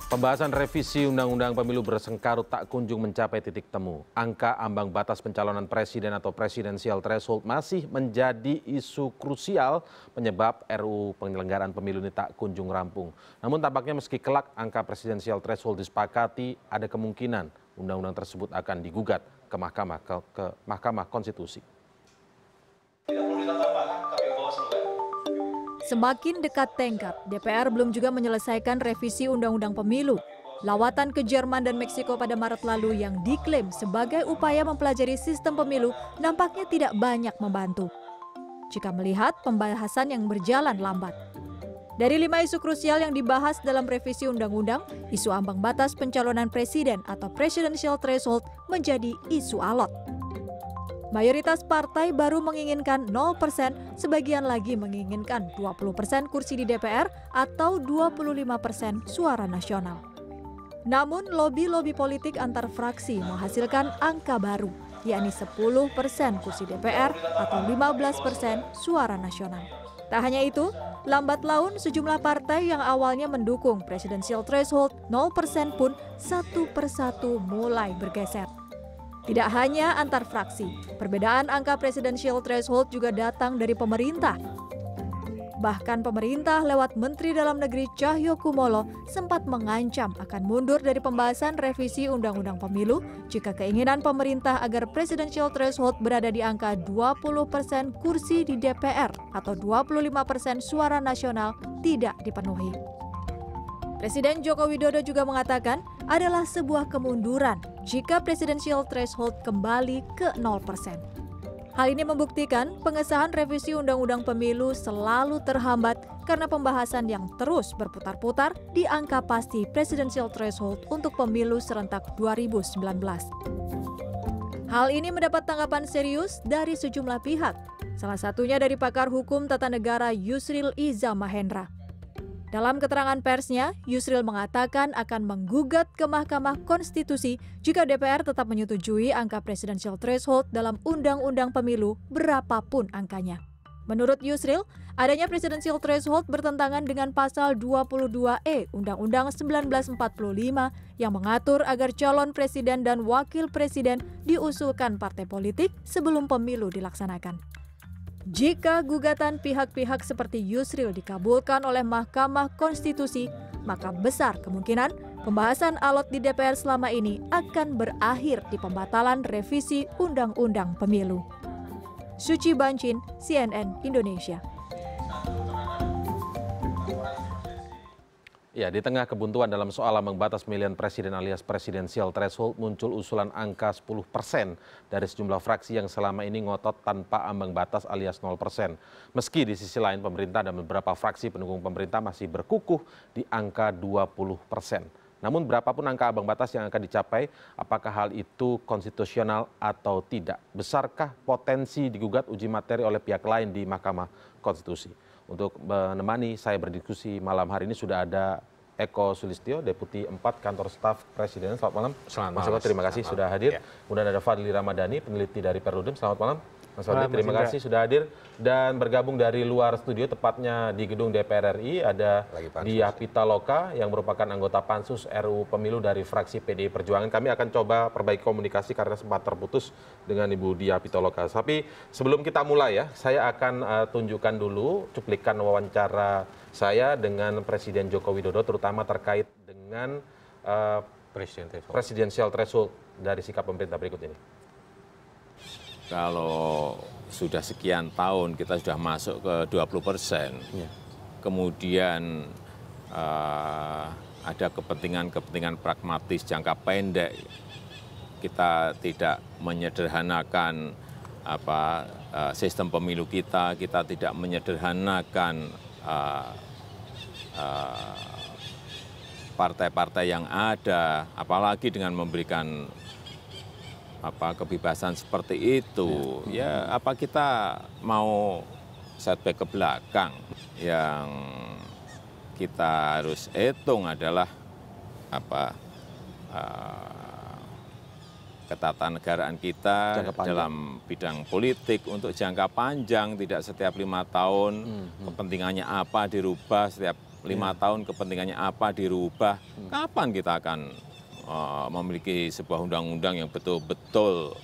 Pembahasan revisi Undang-Undang Pemilu bersengkarut tak kunjung mencapai titik temu. Angka ambang batas pencalonan presiden atau presidensial threshold masih menjadi isu krusial penyebab RUU penyelenggaraan pemilu ini tak kunjung rampung. Namun tampaknya meski kelak angka presidensial threshold disepakati, ada kemungkinan undang-undang tersebut akan digugat ke Mahkamah Konstitusi. Semakin dekat tenggat, DPR belum juga menyelesaikan revisi Undang-Undang Pemilu. Lawatan ke Jerman dan Meksiko pada Maret lalu yang diklaim sebagai upaya mempelajari sistem pemilu nampaknya tidak banyak membantu. Jika melihat pembahasan yang berjalan lambat. Dari 5 isu krusial yang dibahas dalam revisi undang-undang, isu ambang batas pencalonan presiden atau presidential threshold menjadi isu alot. Mayoritas partai baru menginginkan 0%, sebagian lagi menginginkan 20% kursi di DPR atau 25% suara nasional. Namun lobi-lobi politik antar fraksi menghasilkan angka baru, yakni 10% kursi DPR atau 15% suara nasional. Tak hanya itu, lambat laun sejumlah partai yang awalnya mendukung presidensial threshold 0% pun satu persatu mulai bergeser. Tidak hanya antar fraksi, perbedaan angka presidensial threshold juga datang dari pemerintah. Bahkan pemerintah lewat Menteri Dalam Negeri Cahyokumolo sempat mengancam akan mundur dari pembahasan revisi Undang-Undang Pemilu jika keinginan pemerintah agar presidensial threshold berada di angka 20% kursi di DPR atau 25% suara nasional tidak dipenuhi. Presiden Joko Widodo juga mengatakan adalah sebuah kemunduran jika presidensial threshold kembali ke 0%. Hal ini membuktikan pengesahan revisi Undang-Undang Pemilu selalu terhambat karena pembahasan yang terus berputar-putar di angka pasti presidensial threshold untuk pemilu serentak 2019. Hal ini mendapat tanggapan serius dari sejumlah pihak, salah satunya dari pakar hukum tata negara Yusril Iza Mahendra. Dalam keterangan persnya, Yusril mengatakan akan menggugat ke Mahkamah Konstitusi jika DPR tetap menyetujui angka presidensial threshold dalam Undang-Undang Pemilu berapapun angkanya. Menurut Yusril, adanya presidensial threshold bertentangan dengan pasal 22E Undang-Undang 1945 yang mengatur agar calon presiden dan wakil presiden diusulkan partai politik sebelum pemilu dilaksanakan. Jika gugatan pihak-pihak seperti Yusril dikabulkan oleh Mahkamah Konstitusi, maka besar kemungkinan pembahasan alot di DPR selama ini akan berakhir di pembatalan revisi Undang-Undang Pemilu. Suci Bancin, CNN Indonesia. Ya, di tengah kebuntuan dalam soal ambang batas pemilihan presiden alias presidensial threshold, muncul usulan angka 10% dari sejumlah fraksi yang selama ini ngotot tanpa ambang batas alias 0%. Meski di sisi lain pemerintah dan beberapa fraksi pendukung pemerintah masih berkukuh di angka 20%. Namun berapapun angka ambang batas yang akan dicapai, apakah hal itu konstitusional atau tidak? Besarkah potensi digugat uji materi oleh pihak lain di Mahkamah Konstitusi? Untuk menemani saya berdiskusi malam hari ini sudah ada Eko Sulistyo, Deputi 4 Kantor Staf Presiden. Selamat malam. Mas Eko, terima kasih sudah hadir. Kemudian ada Fadli Ramadhani, peneliti dari Perludem. Selamat malam. Mas Fadli, terima kasih sudah hadir. Dan bergabung dari luar studio, tepatnya di gedung DPR RI, ada Dia Pitaloka yang merupakan anggota Pansus RUU Pemilu dari fraksi PDI Perjuangan. Kami akan coba perbaiki komunikasi karena sempat terputus dengan Ibu Dia Pitaloka. Tapi sebelum kita mulai ya, saya akan tunjukkan dulu cuplikan wawancara saya dengan Presiden Joko Widodo, terutama terkait dengan presidensial threshold dari sikap pemerintah berikut ini. Kalau sudah sekian tahun kita sudah masuk ke 20%, kemudian ada kepentingan pragmatis jangka pendek, kita tidak menyederhanakan sistem pemilu kita tidak menyederhanakan partai-partai yang ada, apalagi dengan memberikan kebebasan seperti itu, ya apa kita mau setback ke belakang? Yang kita harus hitung adalah ketatanegaraan kita dalam bidang politik untuk jangka panjang, tidak setiap 5 tahun kepentingannya apa dirubah, setiap 5 tahun kepentingannya apa dirubah. Kapan kita akan memiliki sebuah undang-undang yang betul-betul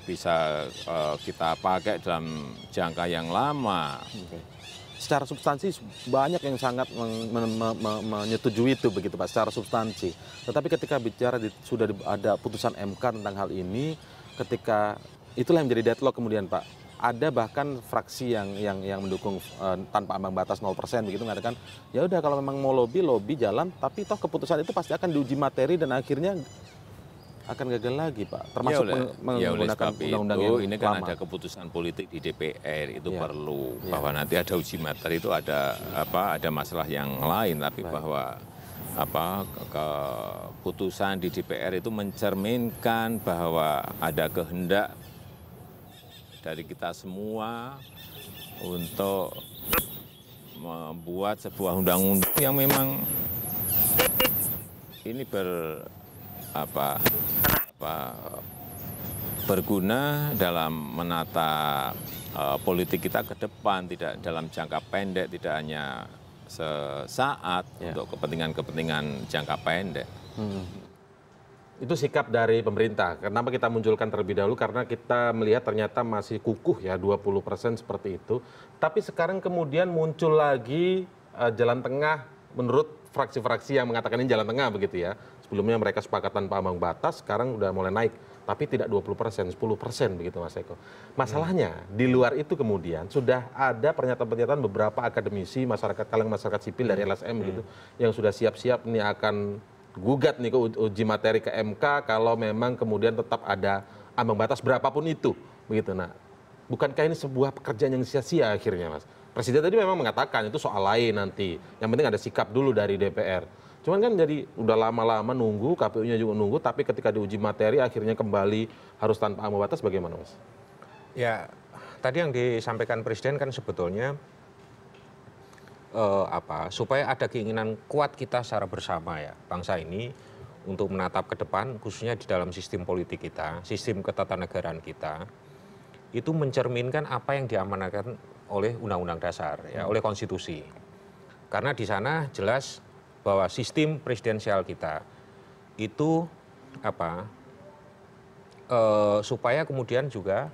bisa kita pakai dalam jangka yang lama? Secara substansi banyak yang sangat menyetujui itu begitu Pak, secara substansi. Tetapi ketika bicara sudah ada putusan MK tentang hal ini, ketika itulah yang menjadi deadlock kemudian Pak. Ada bahkan fraksi yang mendukung tanpa ambang batas 0% begitu mengatakan ya udah kalau memang mau lobby jalan, tapi toh keputusan itu pasti akan diuji materi dan akhirnya akan gagal lagi Pak, termasuk menggunakan undang-undang yang ini kan lama. ada keputusan politik di DPR itu perlu bahwa nanti ada uji materi itu ada masalah yang lain, tapi bahwa keputusan di DPR itu mencerminkan bahwa ada kehendak dari kita semua untuk membuat sebuah undang-undang yang memang ini berguna dalam menata politik kita ke depan, tidak dalam jangka pendek, tidak hanya sesaat untuk kepentingan-kepentingan jangka pendek. Itu sikap dari pemerintah. Kenapa kita munculkan terlebih dahulu? Karena kita melihat ternyata masih kukuh ya 20% seperti itu. Tapi sekarang kemudian muncul lagi jalan tengah menurut fraksi-fraksi yang mengatakan ini jalan tengah begitu ya. Sebelumnya mereka sepakat tanpa ambang batas, sekarang udah mulai naik. Tapi tidak 20%, 10% begitu Mas Eko. Masalahnya di luar itu kemudian sudah ada pernyataan-pernyataan beberapa akademisi, kalangan masyarakat sipil dari LSM gitu, yang sudah siap-siap ini akan gugat nih ke uji materi ke MK kalau memang kemudian tetap ada ambang batas berapapun itu begitu. Nah, bukankah ini sebuah pekerjaan yang sia-sia akhirnya Mas? Presiden tadi memang mengatakan itu soal lain nanti. Yang penting ada sikap dulu dari DPR. Cuman kan jadi udah lama-lama nunggu, KPU-nya juga nunggu, tapi ketika diuji materi akhirnya kembali harus tanpa ambang batas, bagaimana Mas? Ya, tadi yang disampaikan Presiden kan sebetulnya supaya ada keinginan kuat kita secara bersama ya bangsa ini untuk menatap ke depan, khususnya di dalam sistem politik kita, sistem ketatanegaraan kita, itu mencerminkan apa yang diamanatkan oleh Undang-Undang Dasar ya, oleh konstitusi. Karena di sana jelas bahwa sistem presidensial kita itu supaya kemudian juga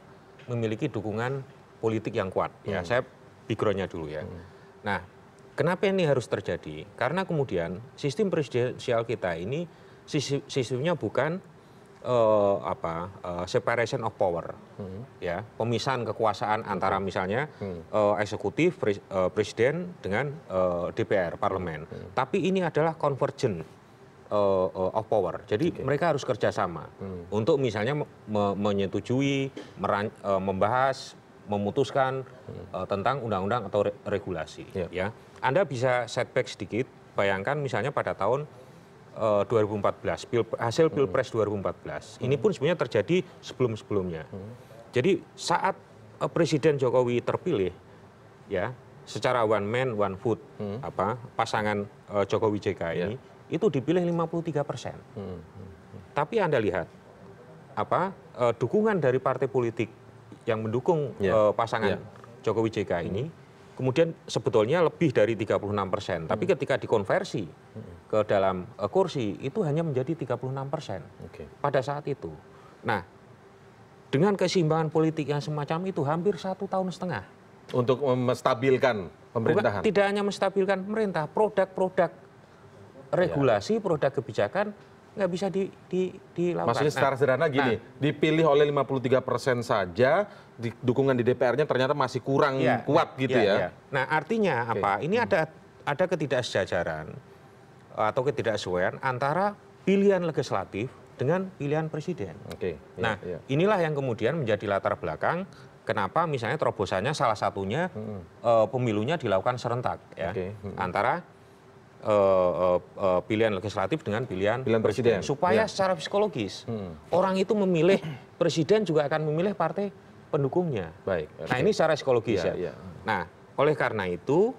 memiliki dukungan politik yang kuat ya. Saya background-nya dulu ya. Nah, kenapa ini harus terjadi? Karena kemudian sistem presidensial kita ini sistemnya bukan separation of power, ya, pemisahan kekuasaan antara misalnya eksekutif, presiden dengan DPR, parlemen. Tapi ini adalah convergence of power. Jadi mereka harus kerjasama untuk misalnya menyetujui, membahas, memutuskan tentang undang-undang atau regulasi. Ya, Anda bisa setback sedikit. Bayangkan misalnya pada tahun 2014, hasil Pilpres 2014. Ini pun sebenarnya terjadi sebelum-sebelumnya. Jadi saat Presiden Jokowi terpilih, ya, secara one man one vote, pasangan Jokowi JK ini itu dipilih 53%. Tapi Anda lihat, dukungan dari partai politik yang mendukung pasangan Jokowi JK ini, kemudian sebetulnya lebih dari 36%. Tapi ketika dikonversi ke dalam kursi, itu hanya menjadi 36% pada saat itu. Nah, dengan keseimbangan politik yang semacam itu hampir 1,5 tahun. Untuk menstabilkan pemerintahan? Bukan, tidak hanya menstabilkan pemerintah, produk-produk regulasi, produk kebijakan nggak bisa dilakukan. Maksudnya secara sederhana gini, dipilih oleh 53% saja, dukungan di DPR-nya ternyata masih kurang kuat gitu ya. Nah, artinya apa? Ini ada ketidaksejajaran atau ketidaksesuaian antara pilihan legislatif dengan pilihan presiden. Nah, inilah yang kemudian menjadi latar belakang kenapa misalnya terobosannya salah satunya pemilunya dilakukan serentak ya, antara pilihan legislatif dengan pilihan presiden. Supaya secara psikologis orang itu memilih presiden juga akan memilih partai pendukungnya. Nah, ini secara psikologis ya. Nah, oleh karena itu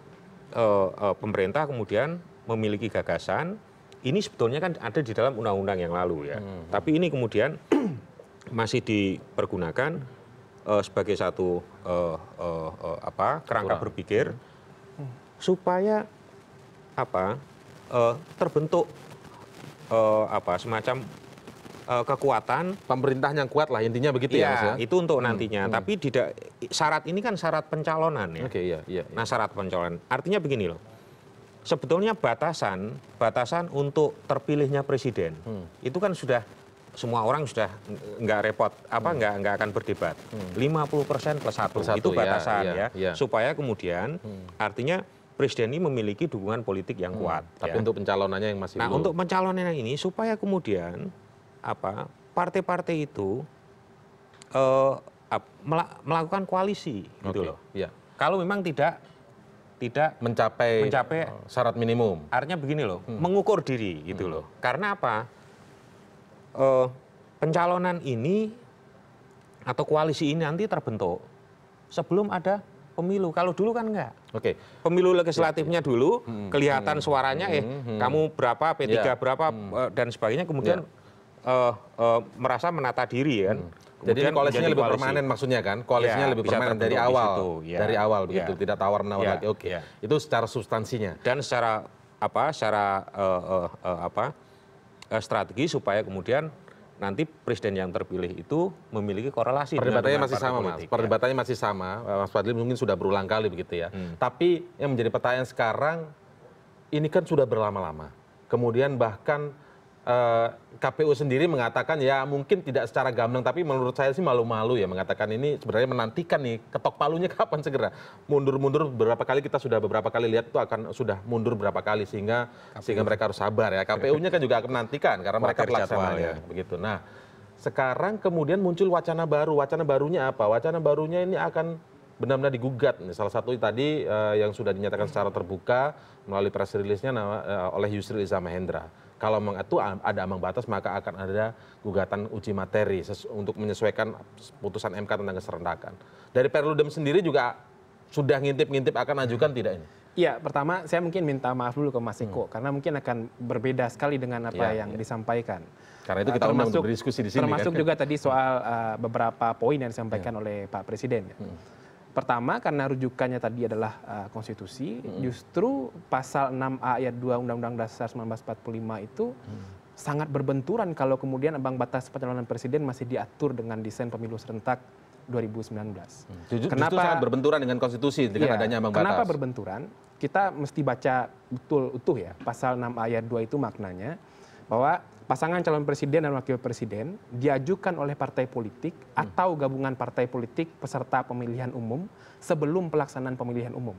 pemerintah kemudian memiliki gagasan, ini sebetulnya kan ada di dalam undang-undang yang lalu ya. Tapi ini kemudian masih dipergunakan sebagai satu kerangka berpikir supaya terbentuk semacam kekuatan pemerintah yang kuat lah intinya begitu ya, Mas ya. Itu untuk nantinya. Tapi syarat ini kan syarat pencalonan ya. Oke, iya. Nah, syarat pencalonan artinya begini loh. Sebetulnya batasan untuk terpilihnya presiden itu kan sudah semua orang sudah nggak repot nggak akan berdebat. 50% plus 1 itu batasan ya. Supaya kemudian artinya presiden ini memiliki dukungan politik yang kuat. Tapi untuk pencalonannya yang masih belum. Untuk pencalonannya ini supaya kemudian partai-partai itu melakukan koalisi gitu loh. Iya. Kalau memang tidak mencapai syarat minimum. Artinya begini loh, mengukur diri gitu loh. Karena apa? Pencalonan ini atau koalisi ini nanti terbentuk sebelum ada pemilu. Kalau dulu kan enggak. Oke. Pemilu legislatifnya dulu kelihatan suaranya kamu berapa, P3 berapa dan sebagainya, kemudian merasa menata diri kan. Jadi ini koalisinya lebih permanen maksudnya kan? Koalisinya lebih permanen dari awal. Dari awal begitu, tidak tawar-menawar lagi. Oke. Itu secara substansinya. Dan secara strategi supaya kemudian nanti presiden yang terpilih itu memiliki korelasi. Perdebatannya masih sama, Mas. Perdebatannya masih sama. Mas Fadli mungkin sudah berulang kali begitu ya. Tapi yang menjadi pertanyaan sekarang, ini kan sudah berlama-lama. Kemudian bahkan KPU sendiri mengatakan ya mungkin tidak secara gamblang, tapi menurut saya sih malu-malu ya mengatakan ini sebenarnya menantikan nih ketok palunya kapan segera. Mundur-mundur beberapa kali, kita sudah beberapa kali lihat itu sudah mundur beberapa kali sehingga mereka harus sabar ya. KPU-nya kan juga akan menantikan karena mereka pelaksananya begitu. Nah, sekarang kemudian muncul wacana baru. Wacana barunya apa? Wacana barunya ini akan benar-benar digugat. Salah satu tadi yang sudah dinyatakan secara terbuka melalui press release-nya oleh Yusril Iza Mahendra. Kalau itu ada ambang batas, maka akan ada gugatan uji materi untuk menyesuaikan putusan MK tentang keserentakan. Dari Perludem sendiri juga sudah ngintip-ngintip akan ajukan tidak ini? Iya, pertama saya mungkin minta maaf dulu ke Mas Eko karena mungkin akan berbeda sekali dengan apa yang disampaikan. Karena itu kita undang untuk berdiskusi di sini. Termasuk juga tadi soal beberapa poin yang disampaikan oleh Pak Presiden. Pertama, karena rujukannya tadi adalah konstitusi, justru pasal 6A ayat 2 Undang-Undang Dasar 1945 itu sangat berbenturan kalau kemudian ambang batas pencalonan presiden masih diatur dengan desain pemilu serentak 2019. Justru sangat berbenturan dengan konstitusi dengan adanya ambang batas. Kenapa berbenturan? Kita mesti baca betul utuh ya. Pasal 6 ayat 2 itu maknanya bahwa pasangan calon presiden dan wakil presiden diajukan oleh partai politik atau gabungan partai politik peserta pemilihan umum sebelum pelaksanaan pemilihan umum.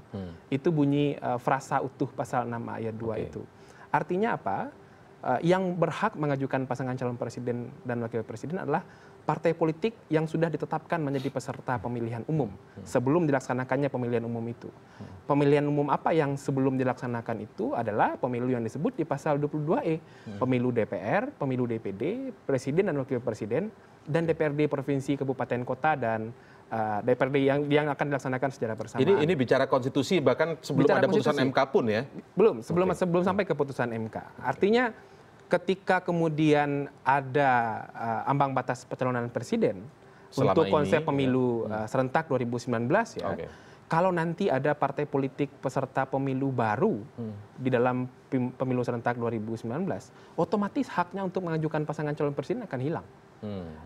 Itu bunyi frasa utuh pasal 6 ayat 2 itu. Artinya apa? Yang berhak mengajukan pasangan calon presiden dan wakil presiden adalah partai politik yang sudah ditetapkan menjadi peserta pemilihan umum sebelum dilaksanakannya pemilihan umum itu. Pemilihan umum apa yang sebelum dilaksanakan itu adalah pemilu yang disebut di pasal 22E. Pemilu DPR, pemilu DPD, presiden dan wakil presiden, dan DPRD provinsi, kabupaten, kota, dan DPRD yang akan dilaksanakan secara bersamaan. Ini bicara konstitusi bahkan sebelum ada putusan MK pun ya? Belum, sebelum sampai ke putusan MK. Artinya ketika kemudian ada ambang batas pencalonan presiden untuk konsep pemilu serentak 2019 ya, kalau nanti ada partai politik peserta pemilu baru di dalam pemilu serentak 2019, otomatis haknya untuk mengajukan pasangan calon presiden akan hilang.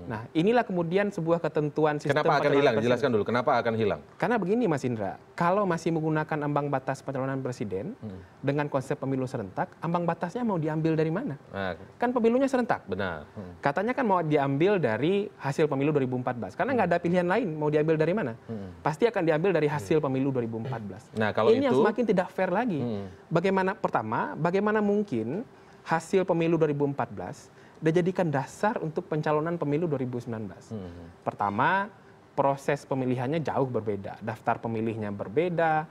Nah, inilah kemudian sebuah ketentuan sistem. Kenapa akan hilang? Jelaskan dulu, kenapa akan hilang? Karena begini Mas Indra, kalau masih menggunakan ambang batas pencalonan presiden dengan konsep pemilu serentak, ambang batasnya mau diambil dari mana? Kan pemilunya serentak. Benar. Katanya kan mau diambil dari hasil pemilu 2014. Karena nggak ada pilihan lain, mau diambil dari mana? Pasti akan diambil dari hasil pemilu 2014. Nah, kalau ini yang semakin tidak fair lagi. Bagaimana mungkin hasil pemilu 2014 dijadikan dasar untuk pencalonan pemilu 2019. Pertama, proses pemilihannya jauh berbeda, daftar pemilihnya berbeda,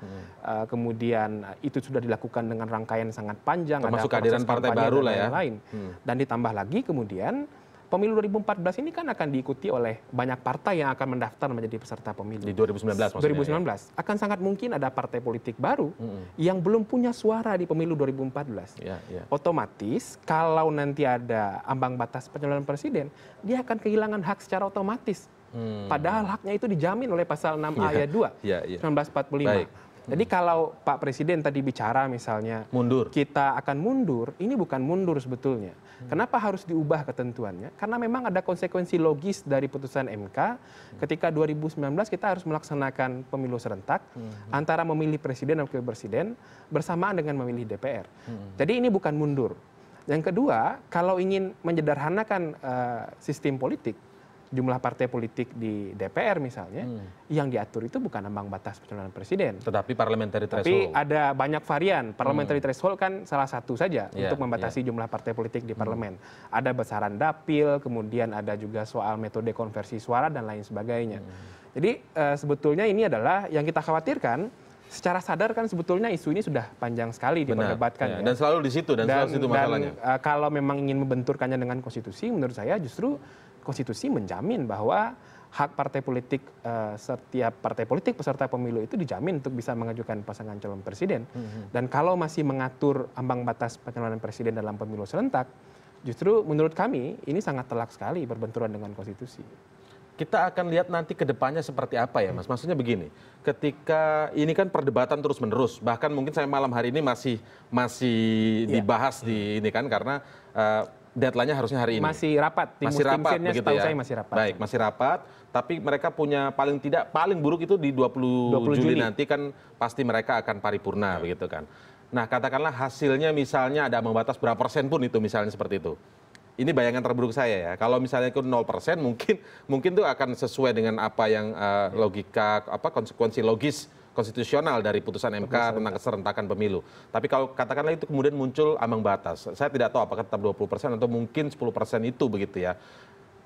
kemudian itu sudah dilakukan dengan rangkaian sangat panjang, termasuk kehadiran partai baru lah ya. Lain. Dan ditambah lagi kemudian pemilu 2014 ini kan akan diikuti oleh banyak partai yang akan mendaftar menjadi peserta pemilu. Di 2019 maksudnya. 2019. Akan sangat mungkin ada partai politik baru yang belum punya suara di pemilu 2014. Otomatis kalau nanti ada ambang batas pencalonan presiden, dia akan kehilangan hak secara otomatis. Padahal haknya itu dijamin oleh pasal 6 ayat 2 1945. Jadi kalau Pak Presiden tadi bicara misalnya Mundur. kita akan mundur, ini bukan mundur sebetulnya. Kenapa harus diubah ketentuannya? Karena memang ada konsekuensi logis dari putusan MK ketika 2019 kita harus melaksanakan pemilu serentak antara memilih presiden dan wakil presiden bersamaan dengan memilih DPR. Jadi ini bukan mundur. Yang kedua, kalau ingin menyederhanakan sistem politik, jumlah partai politik di DPR misalnya, yang diatur itu bukan ambang batas pencalonan presiden. Tetapi parliamentary threshold. Tapi ada banyak varian. Parliamentary threshold kan salah satu saja untuk membatasi jumlah partai politik di parlemen. Ada besaran dapil, kemudian ada juga soal metode konversi suara dan lain sebagainya. Jadi sebetulnya ini adalah yang kita khawatirkan. Secara sadar kan sebetulnya isu ini sudah panjang sekali diperdebatkan. Ya. Dan selalu di situ, selalu di situ masalahnya. Dan kalau memang ingin membenturkannya dengan konstitusi, menurut saya justru konstitusi menjamin bahwa hak partai politik, setiap partai politik peserta pemilu itu dijamin untuk bisa mengajukan pasangan calon presiden. Dan kalau masih mengatur ambang batas pencalonan presiden dalam pemilu serentak, justru menurut kami ini sangat telak sekali berbenturan dengan konstitusi. Kita akan lihat nanti ke depannya seperti apa ya, Mas. Maksudnya begini, ketika ini kan perdebatan terus-menerus, bahkan mungkin saya malam hari ini masih dibahas di ini kan, karena deadline-nya harusnya hari ini. Masih rapat. Masih rapat begitu ya. Saya masih rapat. Baik, masih rapat, tapi mereka punya paling buruk itu di 20 Juli nanti kan pasti mereka akan paripurna begitu kan. Nah, katakanlah hasilnya misalnya ada ambang batas berapa persen pun itu misalnya seperti itu. Ini bayangan terburuk saya ya. Kalau misalnya itu 0%, mungkin itu akan sesuai dengan apa yang logika, konsekuensi logis konstitusional dari putusan MK tentang keserentakan pemilu. Tapi kalau katakanlah itu kemudian muncul ambang batas, saya tidak tahu apakah tetap 20% atau mungkin 10% itu begitu ya.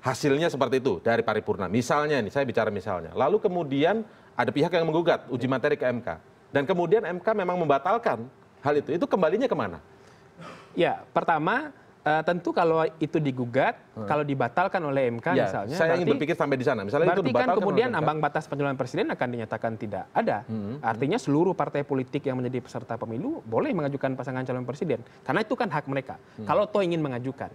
Hasilnya seperti itu dari paripurna. Misalnya ini, saya bicara misalnya. Lalu kemudian ada pihak yang menggugat uji materi ke MK. Dan kemudian MK memang membatalkan hal itu. Itu kembalinya kemana? Ya, pertama tentu kalau itu digugat, kalau dibatalkan oleh MK misalnya, saya ingin berpikir sampai di sana. Misalnya itu berarti kan kemudian oleh MK, ambang batas pencalonan presiden akan dinyatakan tidak ada. Artinya seluruh partai politik yang menjadi peserta pemilu boleh mengajukan pasangan calon presiden, karena itu kan hak mereka. Kalau toh ingin mengajukan.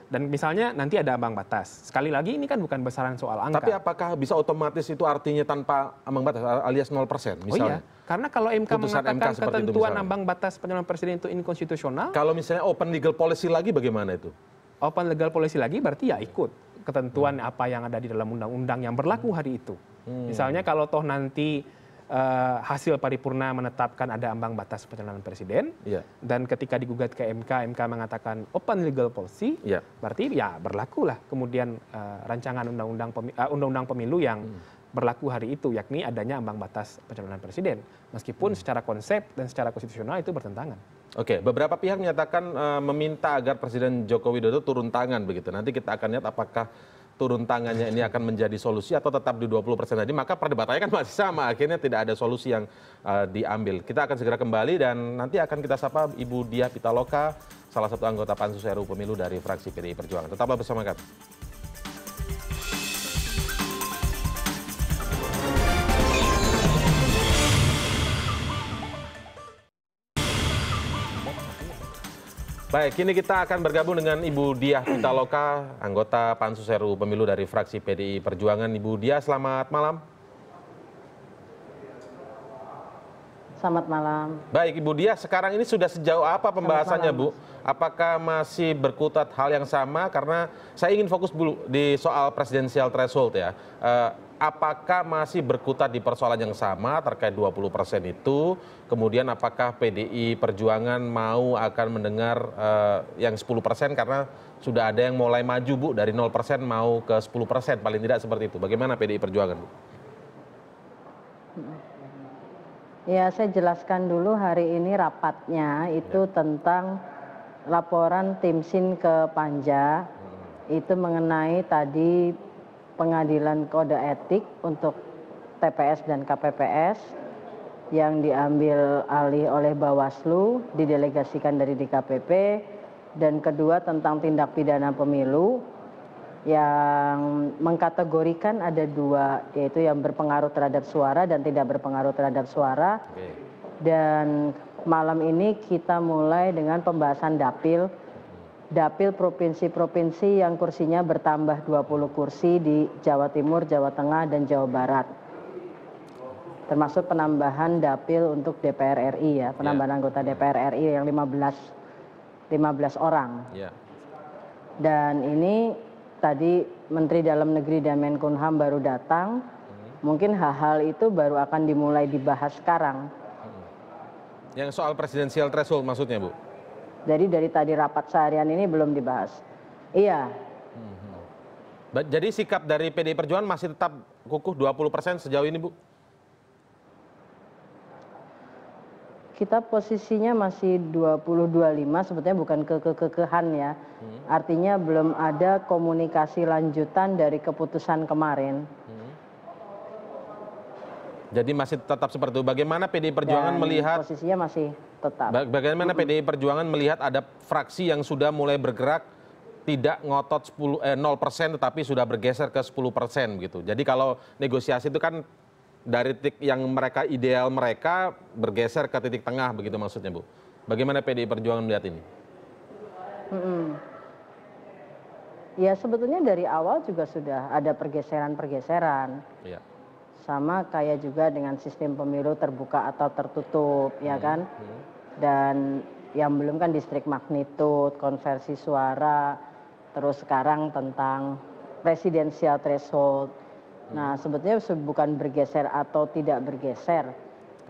Dan misalnya nanti ada ambang batas. Sekali lagi ini kan bukan besaran soal angka. Tapi apakah bisa otomatis itu artinya tanpa ambang batas alias 0% misalnya? Oh iya, karena kalau MK Putusan mengatakan MK ketentuan ambang batas pencalonan presiden itu inkonstitusional. Kalau misalnya open legal policy lagi bagaimana itu? Open legal policy lagi berarti ya ikut ketentuan apa yang ada di dalam undang-undang yang berlaku hari itu. Misalnya kalau toh nanti hasil paripurna menetapkan ada ambang batas pencalonan presiden, dan ketika digugat ke MK, MK mengatakan open legal policy, berarti ya berlakulah kemudian rancangan undang-undang pemilu yang berlaku hari itu, yakni adanya ambang batas pencalonan presiden, meskipun secara konsep dan secara konstitusional itu bertentangan. Oke, beberapa pihak menyatakan meminta agar Presiden Joko Widodo turun tangan begitu. Nanti kita akan lihat apakah turun tangannya ini akan menjadi solusi atau tetap di 20% tadi, maka perdebatannya kan masih sama. Akhirnya tidak ada solusi yang diambil. Kita akan segera kembali dan nanti akan kita sapa Ibu Diah Pitaloka, salah satu anggota Pansus RUU Pemilu dari fraksi PDI Perjuangan. Tetaplah bersama kami. Baik, kini kita akan bergabung dengan Ibu Diah Pitaloka, anggota Pansus RUU Pemilu dari fraksi PDI Perjuangan. Ibu Diah, selamat malam. Selamat malam. Baik, Ibu Diah, sekarang ini sudah sejauh apa pembahasannya, Bu? Apakah masih berkutat hal yang sama? Karena saya ingin fokus dulu di soal presidensial threshold ya. Apakah masih berkutat di persoalan yang sama terkait 20% itu? Kemudian apakah PDI Perjuangan mau akan mendengar yang 10% karena sudah ada yang mulai maju, Bu, dari 0% mau ke 10%, paling tidak seperti itu. Bagaimana PDI Perjuangan, Bu? Ya, saya jelaskan dulu hari ini rapatnya itu tentang laporan tim SIN ke Panja, itu mengenai tadi pengadilan kode etik untuk TPS dan KPPS yang diambil alih oleh Bawaslu, didelegasikan dari DKPP, dan kedua tentang tindak pidana pemilu yang mengkategorikan ada dua, yaitu yang berpengaruh terhadap suara dan tidak berpengaruh terhadap suara. Dan malam ini kita mulai dengan pembahasan dapil provinsi-provinsi yang kursinya bertambah 20 kursi di Jawa Timur, Jawa Tengah, dan Jawa Barat. termasuk penambahan dapil untuk DPR RI ya, penambahan anggota DPR RI yang 15 orang. Dan ini tadi Menteri Dalam Negeri dan Menkumham baru datang, mungkin hal-hal itu baru akan dimulai dibahas sekarang. Yang soal presidensial threshold maksudnya, Bu? Jadi dari tadi rapat seharian ini belum dibahas. Iya. Jadi sikap dari PDI Perjuangan masih tetap kukuh 20% sejauh ini, Bu? Kita posisinya masih 20-25, sebetulnya bukan kekehan ya. Artinya belum ada komunikasi lanjutan dari keputusan kemarin. Jadi masih tetap seperti itu. Bagaimana PDI Perjuangan melihat posisinya masih tetap. Bagaimana PDI Perjuangan melihat ada fraksi yang sudah mulai bergerak tidak ngotot 0% tetapi sudah bergeser ke 10% gitu. Jadi kalau negosiasi itu kan dari titik yang mereka ideal mereka bergeser ke titik tengah begitu maksudnya, Bu. Bagaimana PDI Perjuangan melihat ini? Ya sebetulnya dari awal juga sudah ada pergeseran-pergeseran. Iya. Sama kayak juga dengan sistem pemilu terbuka atau tertutup, ya kan? Dan yang belum kan distrik magnitude, konversi suara, terus sekarang tentang presidensial threshold. Nah sebetulnya bukan bergeser atau tidak bergeser.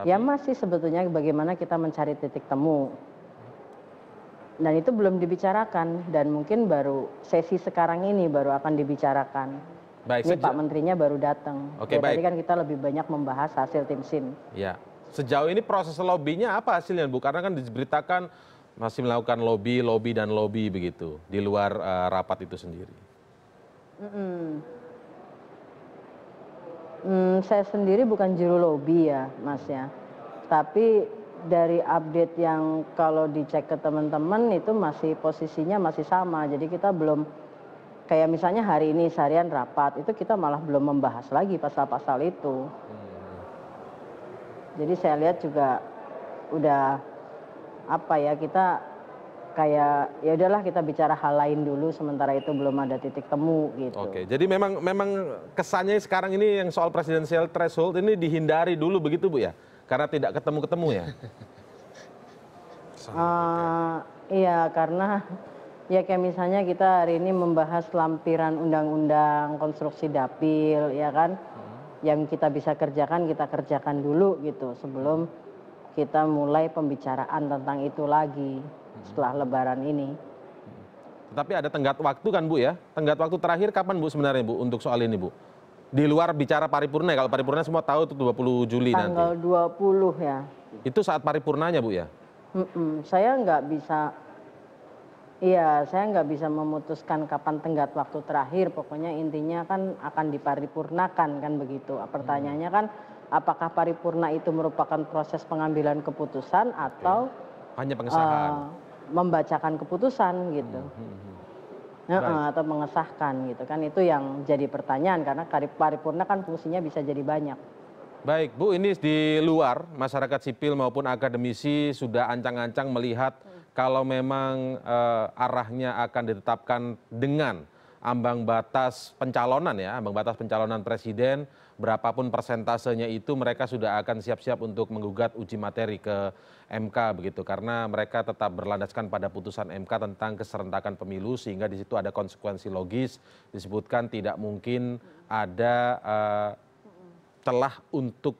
Ya masih sebetulnya bagaimana kita mencari titik temu. Dan itu belum dibicarakan dan mungkin baru sesi sekarang ini baru akan dibicarakan. Baik, ini Pak Menterinya baru datang. Oke, Tadi kan kita lebih banyak membahas hasil tim SIM. Ya. Sejauh ini proses lobbynya apa hasilnya, Bu? Karena kan diberitakan masih melakukan lobby begitu di luar rapat itu sendiri. Saya sendiri bukan juru lobby ya, Mas ya. Tapi dari update yang kalau dicek ke teman-teman itu masih posisinya masih sama. Jadi kita belum kayak misalnya hari ini seharian rapat itu kita malah belum membahas lagi pasal-pasal itu. Jadi saya lihat juga udah apa ya kita kayak ya udahlah kita bicara hal lain dulu sementara itu belum ada titik temu gitu. Oke, jadi memang kesannya sekarang ini yang soal presidensial threshold ini dihindari dulu begitu, Bu ya? Karena tidak ketemu-ketemu ya? Iya, karena ya kayak misalnya kita hari ini membahas lampiran undang-undang konstruksi dapil, ya kan? Yang kita bisa kerjakan, kita kerjakan dulu gitu sebelum kita mulai pembicaraan tentang itu lagi setelah Lebaran ini. Tapi ada tenggat waktu kan, Bu ya? Tenggat waktu terakhir kapan, Bu sebenarnya, Bu, untuk soal ini, Bu? Di luar bicara paripurna, kalau paripurna semua tahu itu 20 Juli nanti. Tanggal 20 ya. Itu saat paripurnanya, Bu ya? Saya nggak bisa memutuskan kapan tenggat waktu terakhir. Pokoknya intinya kan akan diparipurnakan kan begitu. Pertanyaannya kan apakah paripurna itu merupakan proses pengambilan keputusan atau hanya pengesahan? Membacakan keputusan gitu. Atau mengesahkan gitu kan, itu yang jadi pertanyaan karena paripurna kan fungsinya bisa jadi banyak. Baik, Bu, ini di luar masyarakat sipil maupun akademisi sudah ancang-ancang melihat kalau memang arahnya akan ditetapkan dengan ambang batas pencalonan ya, ambang batas pencalonan presiden, berapapun persentasenya itu mereka sudah akan siap-siap untuk menggugat uji materi ke MK begitu, karena mereka tetap berlandaskan pada putusan MK tentang keserentakan pemilu sehingga di situ ada konsekuensi logis, disebutkan tidak mungkin ada celah untuk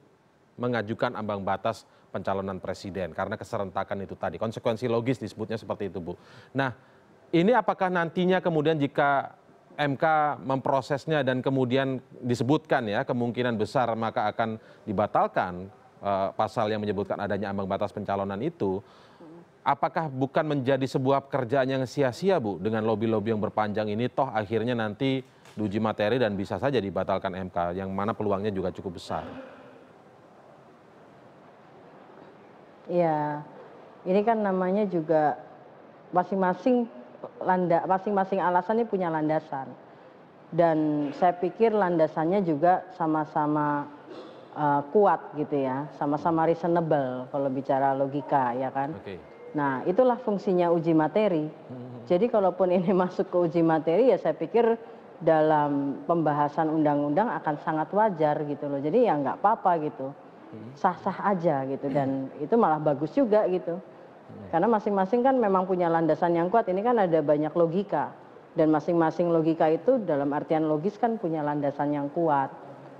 mengajukan ambang batas pencalonan presiden karena keserentakan itu tadi, konsekuensi logis disebutnya seperti itu, Bu. Nah, ini apakah nantinya kemudian jika MK memprosesnya dan kemudian disebutkan ya kemungkinan besar maka akan dibatalkan pasal yang menyebutkan adanya ambang batas pencalonan itu, apakah bukan menjadi sebuah pekerjaan yang sia-sia, Bu, dengan lobby-lobby yang berpanjang ini toh akhirnya nanti diuji materi dan bisa saja dibatalkan MK yang mana peluangnya juga cukup besar. Iya, ini kan namanya juga masing-masing alasan ini punya landasan. Dan saya pikir landasannya juga sama-sama kuat gitu ya, sama-sama reasonable kalau bicara logika ya kan. Nah itulah fungsinya uji materi. Jadi kalaupun ini masuk ke uji materi ya saya pikir dalam pembahasan undang-undang akan sangat wajar gitu loh. Jadi ya nggak apa-apa gitu. sah-sah aja gitu, dan itu malah bagus juga gitu. Karena masing-masing kan memang punya landasan yang kuat. Ini kan ada banyak logika, dan masing-masing logika itu dalam artian logis kan punya landasan yang kuat.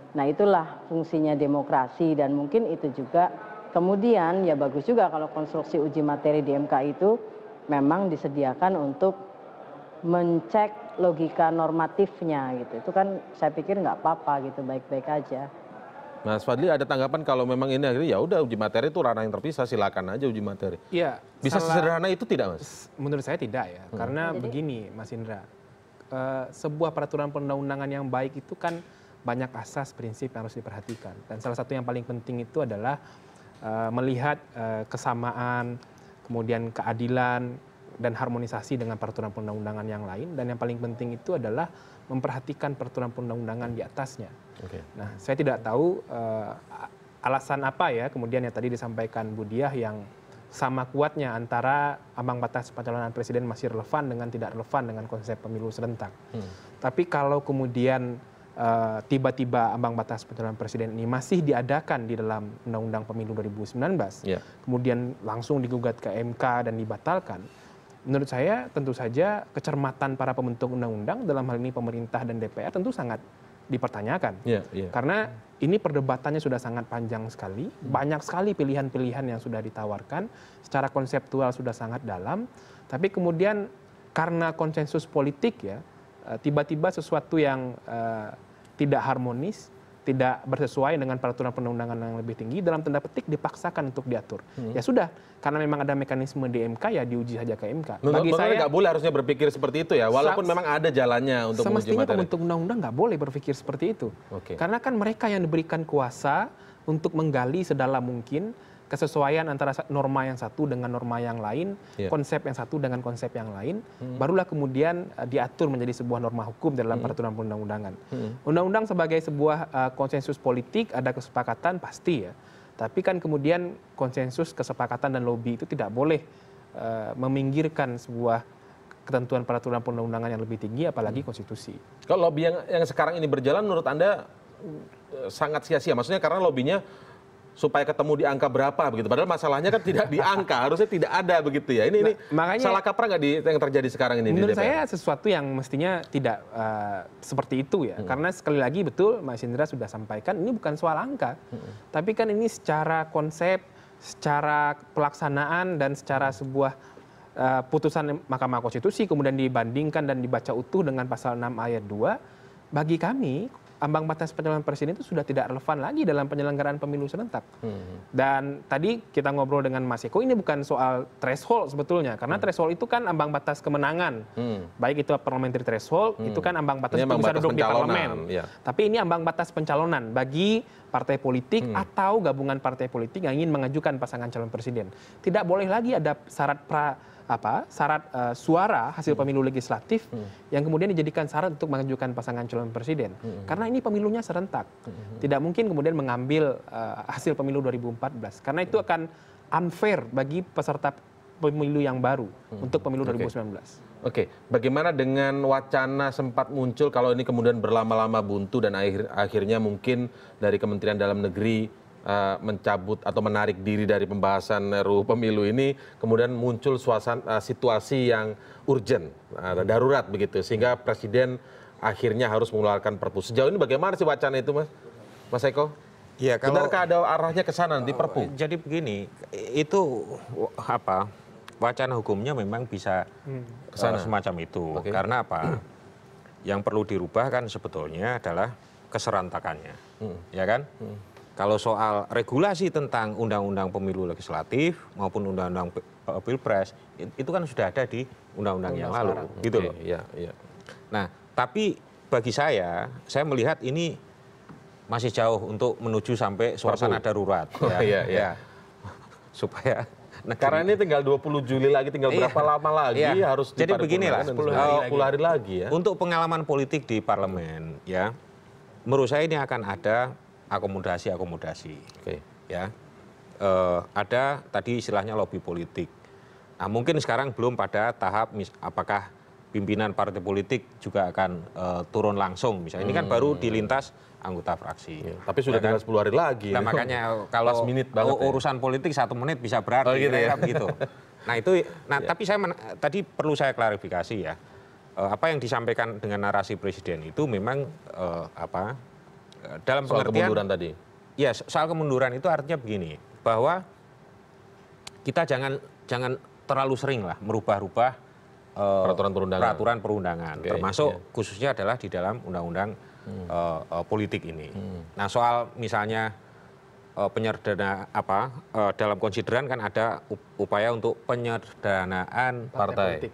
Nah, itulah fungsinya demokrasi, dan mungkin itu juga kemudian ya bagus juga kalau konstruksi uji materi di MK itu memang disediakan untuk mencek logika normatifnya gitu. Itu kan saya pikir nggak apa-apa gitu, baik-baik aja. Mas Fadli ada tanggapan kalau memang ini akhirnya ya udah uji materi itu ranah yang terpisah, silakan aja uji materi. Iya. Bisa sesederhana itu tidak, Mas? Menurut saya tidak ya, karena begini Mas Indra, sebuah peraturan perundang-undangan yang baik itu kan banyak asas prinsip yang harus diperhatikan, dan salah satu yang paling penting itu adalah melihat kesamaan, kemudian keadilan dan harmonisasi dengan peraturan perundang-undangan yang lain, dan yang paling penting itu adalah memperhatikan peraturan perundang-undangan di atasnya. Okay. Nah, saya tidak tahu alasan apa ya kemudian yang tadi disampaikan Bu Diah yang sama kuatnya antara ambang batas pencalonan presiden masih relevan dengan tidak relevan dengan konsep pemilu serentak. Tapi kalau kemudian tiba-tiba ambang batas pencalonan presiden ini masih diadakan di dalam Undang-Undang Pemilu 2019, kemudian langsung digugat ke MK dan dibatalkan, menurut saya tentu saja kecermatan para pembentuk undang-undang, dalam hal ini pemerintah dan DPR, tentu sangat dipertanyakan. Karena ini perdebatannya sudah sangat panjang sekali, banyak sekali pilihan-pilihan yang sudah ditawarkan, secara konseptual sudah sangat dalam, tapi kemudian karena konsensus politik ya, tiba-tiba sesuatu yang tidak harmonis, tidak bersesuai dengan peraturan perundang-undangan yang lebih tinggi, dalam tanda petik dipaksakan untuk diatur. Ya sudah, karena memang ada mekanisme di MK, ya diuji saja ke MK. Bagi saya nggak boleh harusnya berpikir seperti itu ya, walaupun memang ada jalannya untuk menguji materi. Semestinya pembentuk undang-undang nggak boleh berpikir seperti itu. Karena kan mereka yang diberikan kuasa untuk menggali sedalam mungkin kesesuaian antara norma yang satu dengan norma yang lain, konsep yang satu dengan konsep yang lain, barulah kemudian diatur menjadi sebuah norma hukum dalam peraturan perundang-undangan. Undang-undang sebagai sebuah konsensus politik, ada kesepakatan pasti ya, tapi kan kemudian konsensus, kesepakatan dan lobby itu tidak boleh meminggirkan sebuah ketentuan peraturan perundang-undangan yang lebih tinggi, apalagi konstitusi. Kalau lobby yang sekarang ini berjalan menurut Anda sangat sia-sia, maksudnya karena lobbynya supaya ketemu di angka berapa begitu. Padahal masalahnya kan tidak di angka, harusnya tidak ada begitu ya. Ini makanya, salah kaprah nggak yang terjadi sekarang ini menurut di DPR? saya sesuatu yang mestinya tidak seperti itu ya. Karena sekali lagi betul Mas Indra sudah sampaikan, ini bukan soal angka. Tapi kan ini secara konsep, secara pelaksanaan, dan secara sebuah putusan Mahkamah Konstitusi kemudian dibandingkan dan dibaca utuh dengan pasal 6 ayat 2, bagi kami ambang batas pencalonan presiden itu sudah tidak relevan lagi dalam penyelenggaraan pemilu serentak. Dan tadi kita ngobrol dengan Mas Eko, ini bukan soal threshold sebetulnya, karena threshold itu kan ambang batas kemenangan. Baik itu parliamentary threshold, itu kan ambang batas untuk bisa duduk di parlemen. Tapi ini ambang batas pencalonan bagi partai politik atau gabungan partai politik yang ingin mengajukan pasangan calon presiden. Tidak boleh lagi ada syarat suara hasil pemilu legislatif yang kemudian dijadikan syarat untuk mengajukan pasangan calon presiden. Karena ini pemilunya serentak. Tidak mungkin kemudian mengambil hasil pemilu 2014. Karena itu akan unfair bagi peserta pemilu yang baru untuk pemilu 2019. Oke, bagaimana dengan wacana sempat muncul kalau ini kemudian berlama-lama buntu dan akhirnya mungkin dari Kementerian Dalam Negeri mencabut atau menarik diri dari pembahasan RUU Pemilu ini, kemudian muncul situasi yang urgent, darurat begitu, sehingga Presiden akhirnya harus mengeluarkan Perpu. Sejauh ini bagaimana sih wacana itu, Mas Eko? Ya, kalau, benarkah ada arahnya ke sana nanti Perpu? Jadi begini, itu wacana hukumnya memang bisa semacam itu. Karena apa? Yang perlu dirubah kan sebetulnya adalah keserentakannya, ya kan? Kalau soal regulasi tentang undang-undang pemilu legislatif maupun undang-undang pilpres, itu kan sudah ada di undang-undang yang lalu, gitu loh. Nah, tapi bagi saya melihat ini masih jauh untuk menuju sampai suasana darurat. Supaya karena ini tinggal 20 Juli lagi, tinggal berapa lama lagi harus jadi beginilah, 10 hari lagi ya. Untuk pengalaman politik di parlemen, ya, menurut saya ini akan ada akomodasi. Ya, ada tadi istilahnya lobby politik. Nah, mungkin sekarang belum pada tahap apakah pimpinan partai politik juga akan turun langsung. Misalnya ini kan baru dilintas anggota fraksi. Tapi sudah tinggal 10 hari lagi. Nah makanya kalau urusan politik 1 menit bisa berarti begitu. Nah itu, tapi tadi perlu saya klarifikasi ya. Apa yang disampaikan dengan narasi presiden itu memang dalam soal pengertian kemunduran tadi. Ya, soal kemunduran itu artinya begini, bahwa kita jangan terlalu sering lah merubah-rubah peraturan perundangan, termasuk khususnya adalah di dalam undang-undang politik ini. Nah, soal misalnya penyederhana dalam konsideran kan ada upaya untuk penyederhanaan Partai.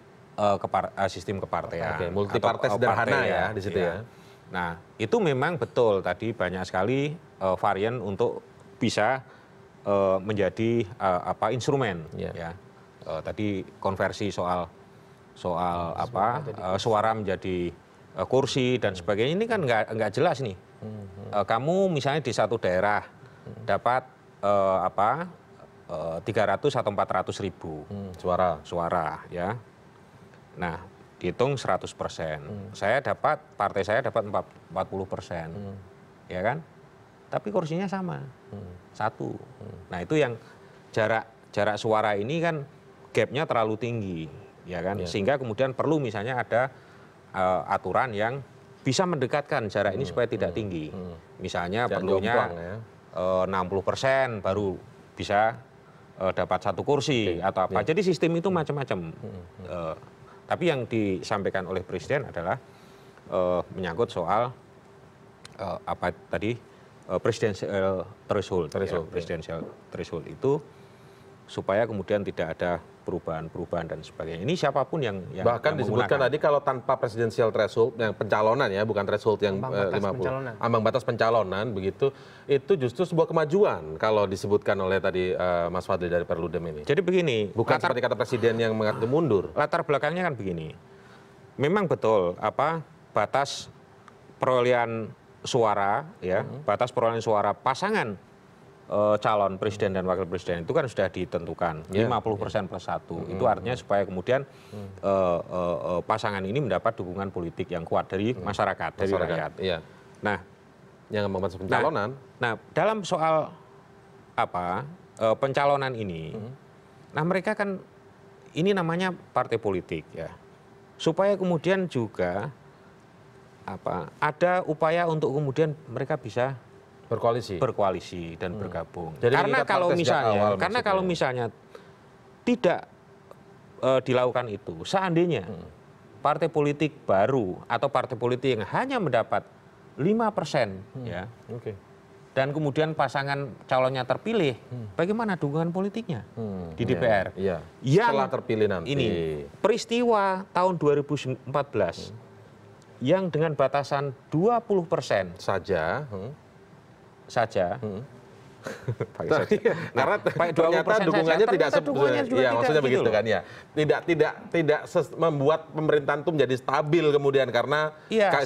Sistem kepartean. Multi partai sederhana ya di situ ya. Nah, itu memang betul tadi banyak sekali varian untuk bisa menjadi instrumen ya. Tadi konversi soal suara menjadi kursi dan sebagainya ini kan nggak jelas nih. Kamu misalnya di satu daerah dapat 300 atau 400 ribu suara ya. Nah, dihitung 100%. Partai saya dapat 40%. Ya kan? Tapi kursinya sama. 1. Nah, itu yang jarak suara ini kan gapnya terlalu tinggi, ya kan? Sehingga kemudian perlu misalnya ada aturan yang bisa mendekatkan jarak ini supaya tidak tinggi. Misalnya perlunya 60% baru bisa dapat 1 kursi atau apa. Jadi sistem itu macam-macam. Tapi yang disampaikan oleh Presiden adalah menyangkut soal presidensial threshold. Presidensial threshold itu supaya kemudian tidak ada perubahan-perubahan dan sebagainya. Ini siapapun yang bahkan yang disebutkan tadi kalau tanpa presidensial threshold yang pencalonan ya, bukan threshold yang 50. Ambang batas pencalonan begitu, itu justru sebuah kemajuan kalau disebutkan oleh tadi Mas Fadli dari Perludem ini. Jadi begini, bukan seperti kata presiden yang mengaku mundur. Latar belakangnya kan begini. Memang betul batas perolehan suara ya, batas perolehan suara pasangan calon presiden dan wakil presiden itu kan sudah ditentukan 50% plus 1. Itu artinya supaya kemudian pasangan ini mendapat dukungan politik yang kuat dari masyarakat, dari rakyat. Nah, yang membahas pencalonan. Nah, dalam soal pencalonan ini, nah mereka kan ini namanya partai politik ya, supaya kemudian juga ada upaya untuk kemudian mereka bisa berkoalisi dan bergabung. Jadi karena kalau misalnya tidak dilakukan itu, seandainya partai politik baru atau partai politik yang hanya mendapat 5% ya, dan kemudian pasangan calonnya terpilih, bagaimana dukungan politiknya di DPR? Yang setelah terpilih nanti. Ini peristiwa tahun 2014 yang dengan batasan 20% saja. Karena ternyata dukungannya tidak maksudnya begitu kan ya. Tidak membuat pemerintahan itu menjadi stabil kemudian karena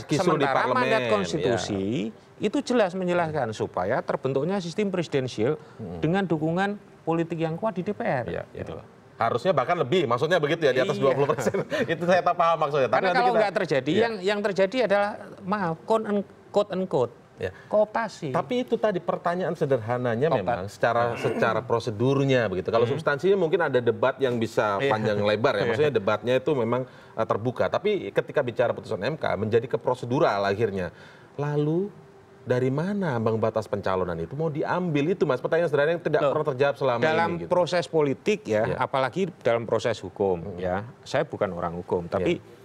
kisru di parlemen. Mandat konstitusi itu jelas menjelaskan supaya terbentuknya sistem presidensial dengan dukungan politik yang kuat di DPR. Gitu. Harusnya bahkan lebih, maksudnya begitu ya, di atas 20%. Itu saya tak paham maksudnya. Karena kalau nggak terjadi, yang terjadi adalah quote unquote kooptasi. Tapi itu tadi pertanyaan sederhananya memang secara prosedurnya begitu. Kalau substansinya mungkin ada debat yang bisa panjang lebar ya. Maksudnya debatnya itu memang terbuka. Tapi ketika bicara putusan MK menjadi ke prosedural akhirnya. Lalu dari mana ambang batas pencalonan itu mau diambil itu, Mas? Pertanyaan sederhana yang tidak pernah terjawab selama dalam ini. Dalam proses politik ya, apalagi dalam proses hukum ya. Saya bukan orang hukum, tapi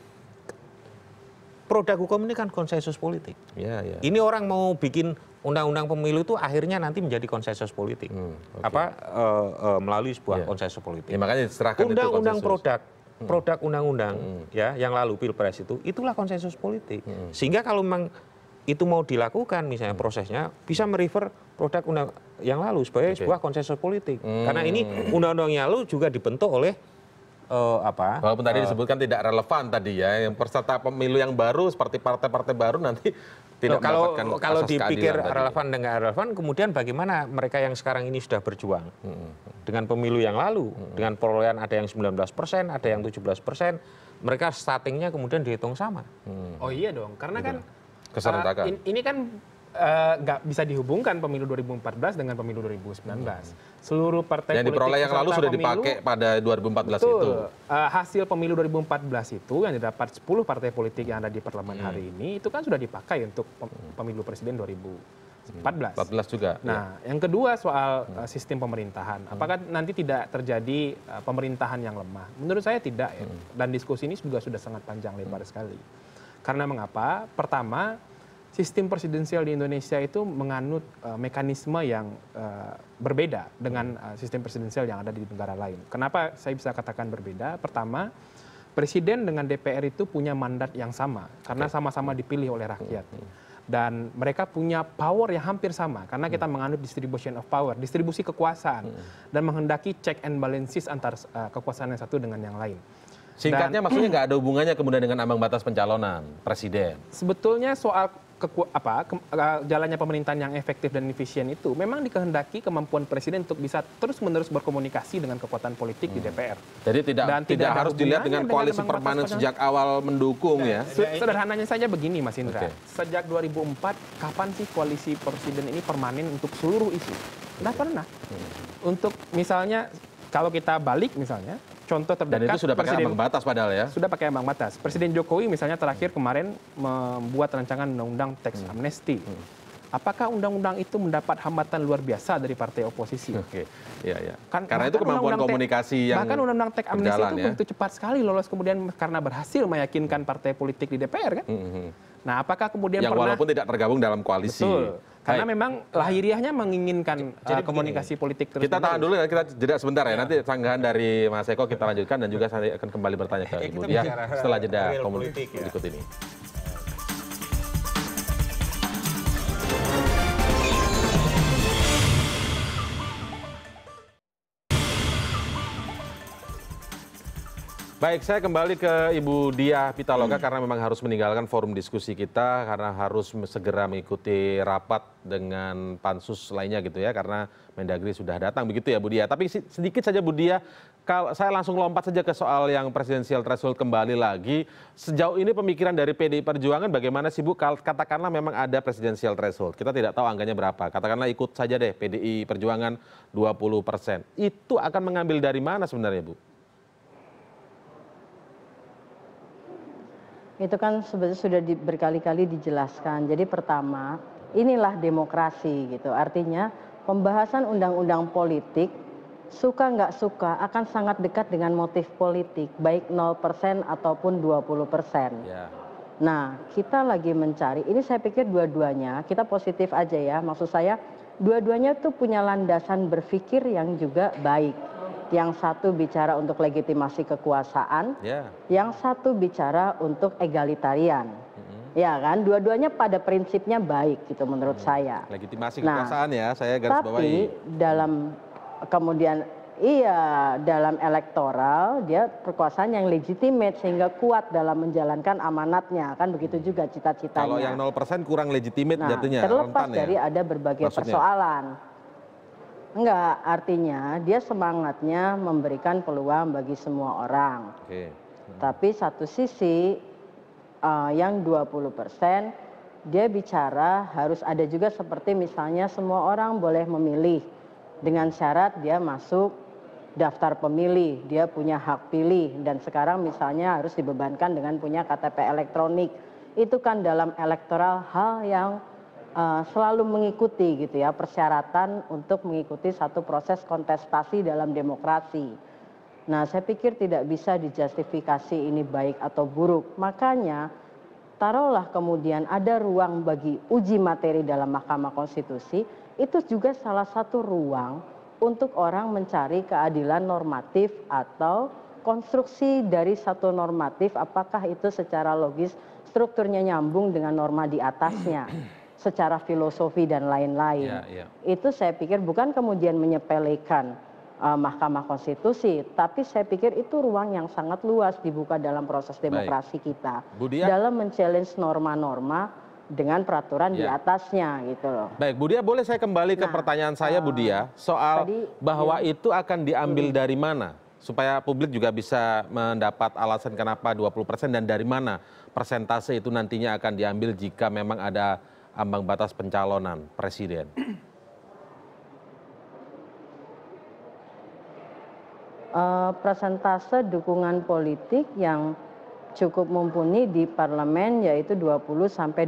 produk hukum ini kan konsensus politik. Ini orang mau bikin undang-undang pemilu itu akhirnya nanti menjadi konsensus politik. Melalui sebuah konsensus politik. Makanya diserahkan undang-undang produk undang-undang ya yang lalu Pilpres itulah konsensus politik. Sehingga kalau memang itu mau dilakukan misalnya prosesnya bisa merefer produk undang yang lalu sebagai sebuah konsensus politik. Karena ini undang-undang yang lalu juga dibentuk oleh walaupun tadi disebutkan tidak relevan tadi ya, yang peserta pemilu yang baru seperti partai-partai baru nanti tidak mendapatkan kalau dipikir relevan tadi. dengan relevan, kemudian bagaimana mereka yang sekarang ini sudah berjuang dengan pemilu yang lalu, dengan perolehan ada yang 19%, ada yang 17%, mereka startingnya kemudian dihitung sama. Oh iya dong, karena kan Keserentakan. ini kan nggak bisa dihubungkan pemilu 2014 dengan pemilu 2019. Seluruh partai Yang politik diperoleh yang lalu peserta sudah pemilu, dipakai pada 2014 betul, itu. Hasil pemilu 2014 itu yang didapat 10 partai politik yang ada di parlemen hari ini itu kan sudah dipakai untuk pemilu presiden 2014. 14 juga. Nah, yang kedua soal sistem pemerintahan. Apakah nanti tidak terjadi pemerintahan yang lemah? Menurut saya tidak ya. Dan diskusi ini juga sudah sangat panjang lebar sekali. Karena mengapa? Pertama, sistem presidensial di Indonesia itu menganut mekanisme yang berbeda dengan sistem presidensial yang ada di negara lain. Kenapa saya bisa katakan berbeda? Pertama, presiden dengan DPR itu punya mandat yang sama karena sama-sama dipilih oleh rakyat. Dan mereka punya power yang hampir sama karena kita menganut distribution of power, distribusi kekuasaan dan menghendaki check and balances antar kekuasaan yang satu dengan yang lain. Singkatnya maksudnya nggak ada hubungannya kemudian dengan ambang batas pencalonan presiden. Sebetulnya soal jalannya pemerintahan yang efektif dan efisien itu memang dikehendaki kemampuan presiden untuk bisa terus-menerus berkomunikasi dengan kekuatan politik di DPR. Jadi tidak harus dilihat dengan koalisi permanen sejak awal mendukung ya. Sederhananya saja begini Mas Indra. Sejak 2004 kapan sih koalisi presiden ini permanen untuk seluruh isu? Tidak pernah. Untuk misalnya kalau kita balik misalnya contoh terdekat. Dan itu sudah pakai ambang batas padahal ya. Sudah pakai ambang batas. Presiden Jokowi misalnya terakhir kemarin membuat rancangan undang-undang teks amnesti. Apakah undang-undang itu mendapat hambatan luar biasa dari partai oposisi? Oke, iya. Karena itu kemampuan komunikasi yang bahkan undang-undang teks amnesti itu ya. begitu cepat sekali lolos kemudian karena berhasil meyakinkan partai politik di DPR kan? Nah, apakah kemudian yang walaupun tidak tergabung dalam koalisi. Betul. Karena memang lahiriahnya menginginkan komunikasi politik terus. Kita tahan dulu dan kita jeda sebentar ya. Nanti sanggahan dari Mas Eko kita lanjutkan dan juga saya akan kembali bertanya ke Ibu Dia setelah jeda politik berikut ini. Baik, saya kembali ke Ibu Dia Pitaloka karena memang harus meninggalkan forum diskusi kita karena harus segera mengikuti rapat dengan pansus lainnya gitu ya karena Mendagri sudah datang begitu ya Bu Dia. Tapi sedikit saja Bu Dia, kalau saya langsung lompat saja ke soal yang presidensial threshold kembali lagi. Sejauh ini pemikiran dari PDI Perjuangan bagaimana sih Bu? Katakanlah memang ada presidensial threshold, kita tidak tahu angkanya berapa. Katakanlah ikut saja deh PDI Perjuangan 20%. Itu akan mengambil dari mana sebenarnya Bu? Itu kan sebetulnya sudah berkali-kali dijelaskan. Jadi pertama, inilah demokrasi gitu. Artinya pembahasan undang-undang politik suka nggak suka akan sangat dekat dengan motif politik, baik 0% ataupun 20%. Ya. Nah, kita lagi mencari, ini saya pikir dua-duanya, kita positif aja ya. Maksud saya, dua-duanya tuh punya landasan berpikir yang juga baik. Yang satu bicara untuk legitimasi kekuasaan, yang satu bicara untuk egalitarian. Ya kan, dua-duanya pada prinsipnya baik gitu menurut saya. Legitimasi kekuasaan ya, saya garis bawahi. Tapi dalam kemudian dalam elektoral dia kekuasaan yang legitimate sehingga kuat dalam menjalankan amanatnya, kan begitu juga cita-citanya. Kalau yang 0% kurang legitimate jatuhnya. Terlepas dari ada berbagai persoalan. Enggak, artinya dia semangatnya memberikan peluang bagi semua orang. Tapi satu sisi yang 20% dia bicara harus ada juga seperti misalnya semua orang boleh memilih dengan syarat dia masuk daftar pemilih, dia punya hak pilih dan sekarang misalnya harus dibebankan dengan punya KTP elektronik. Itu kan dalam elektoral hal yang selalu mengikuti gitu ya persyaratan untuk mengikuti satu proses kontestasi dalam demokrasi. Nah, saya pikir tidak bisa dijustifikasi ini baik atau buruk. Makanya taruhlah kemudian ada ruang bagi uji materi dalam Mahkamah Konstitusi, itu juga salah satu ruang untuk orang mencari keadilan normatif atau konstruksi dari satu normatif apakah itu secara logis strukturnya nyambung dengan norma di atasnya. Secara filosofi dan lain-lain. Itu saya pikir bukan kemudian menyepelekan Mahkamah Konstitusi, tapi saya pikir itu ruang yang sangat luas dibuka dalam proses demokrasi kita. Dalam men-challenge norma-norma dengan peraturan di atasnya gitu loh. Baik, Bu Dia, boleh saya kembali ke pertanyaan saya Bu Dia soal bahwa itu akan diambil dari mana? supaya publik juga bisa mendapat alasan kenapa 20% dan dari mana persentase itu nantinya akan diambil jika memang ada ambang batas pencalonan presiden. Persentase dukungan politik yang cukup mumpuni di parlemen yaitu 20-25%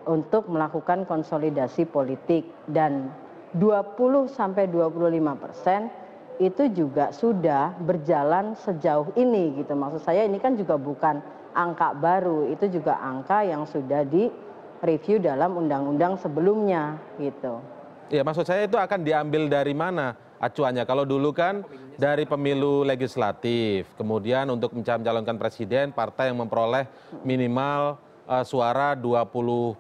untuk melakukan konsolidasi politik, dan 20-25% itu juga sudah berjalan sejauh ini gitu. Maksud saya ini kan juga bukan angka baru, itu juga angka yang sudah direview dalam undang-undang sebelumnya gitu. Ya, maksud saya itu akan diambil dari mana acuannya? Kalau dulu kan dari pemilu legislatif, kemudian untuk mencalonkan presiden, partai yang memperoleh minimal suara 20%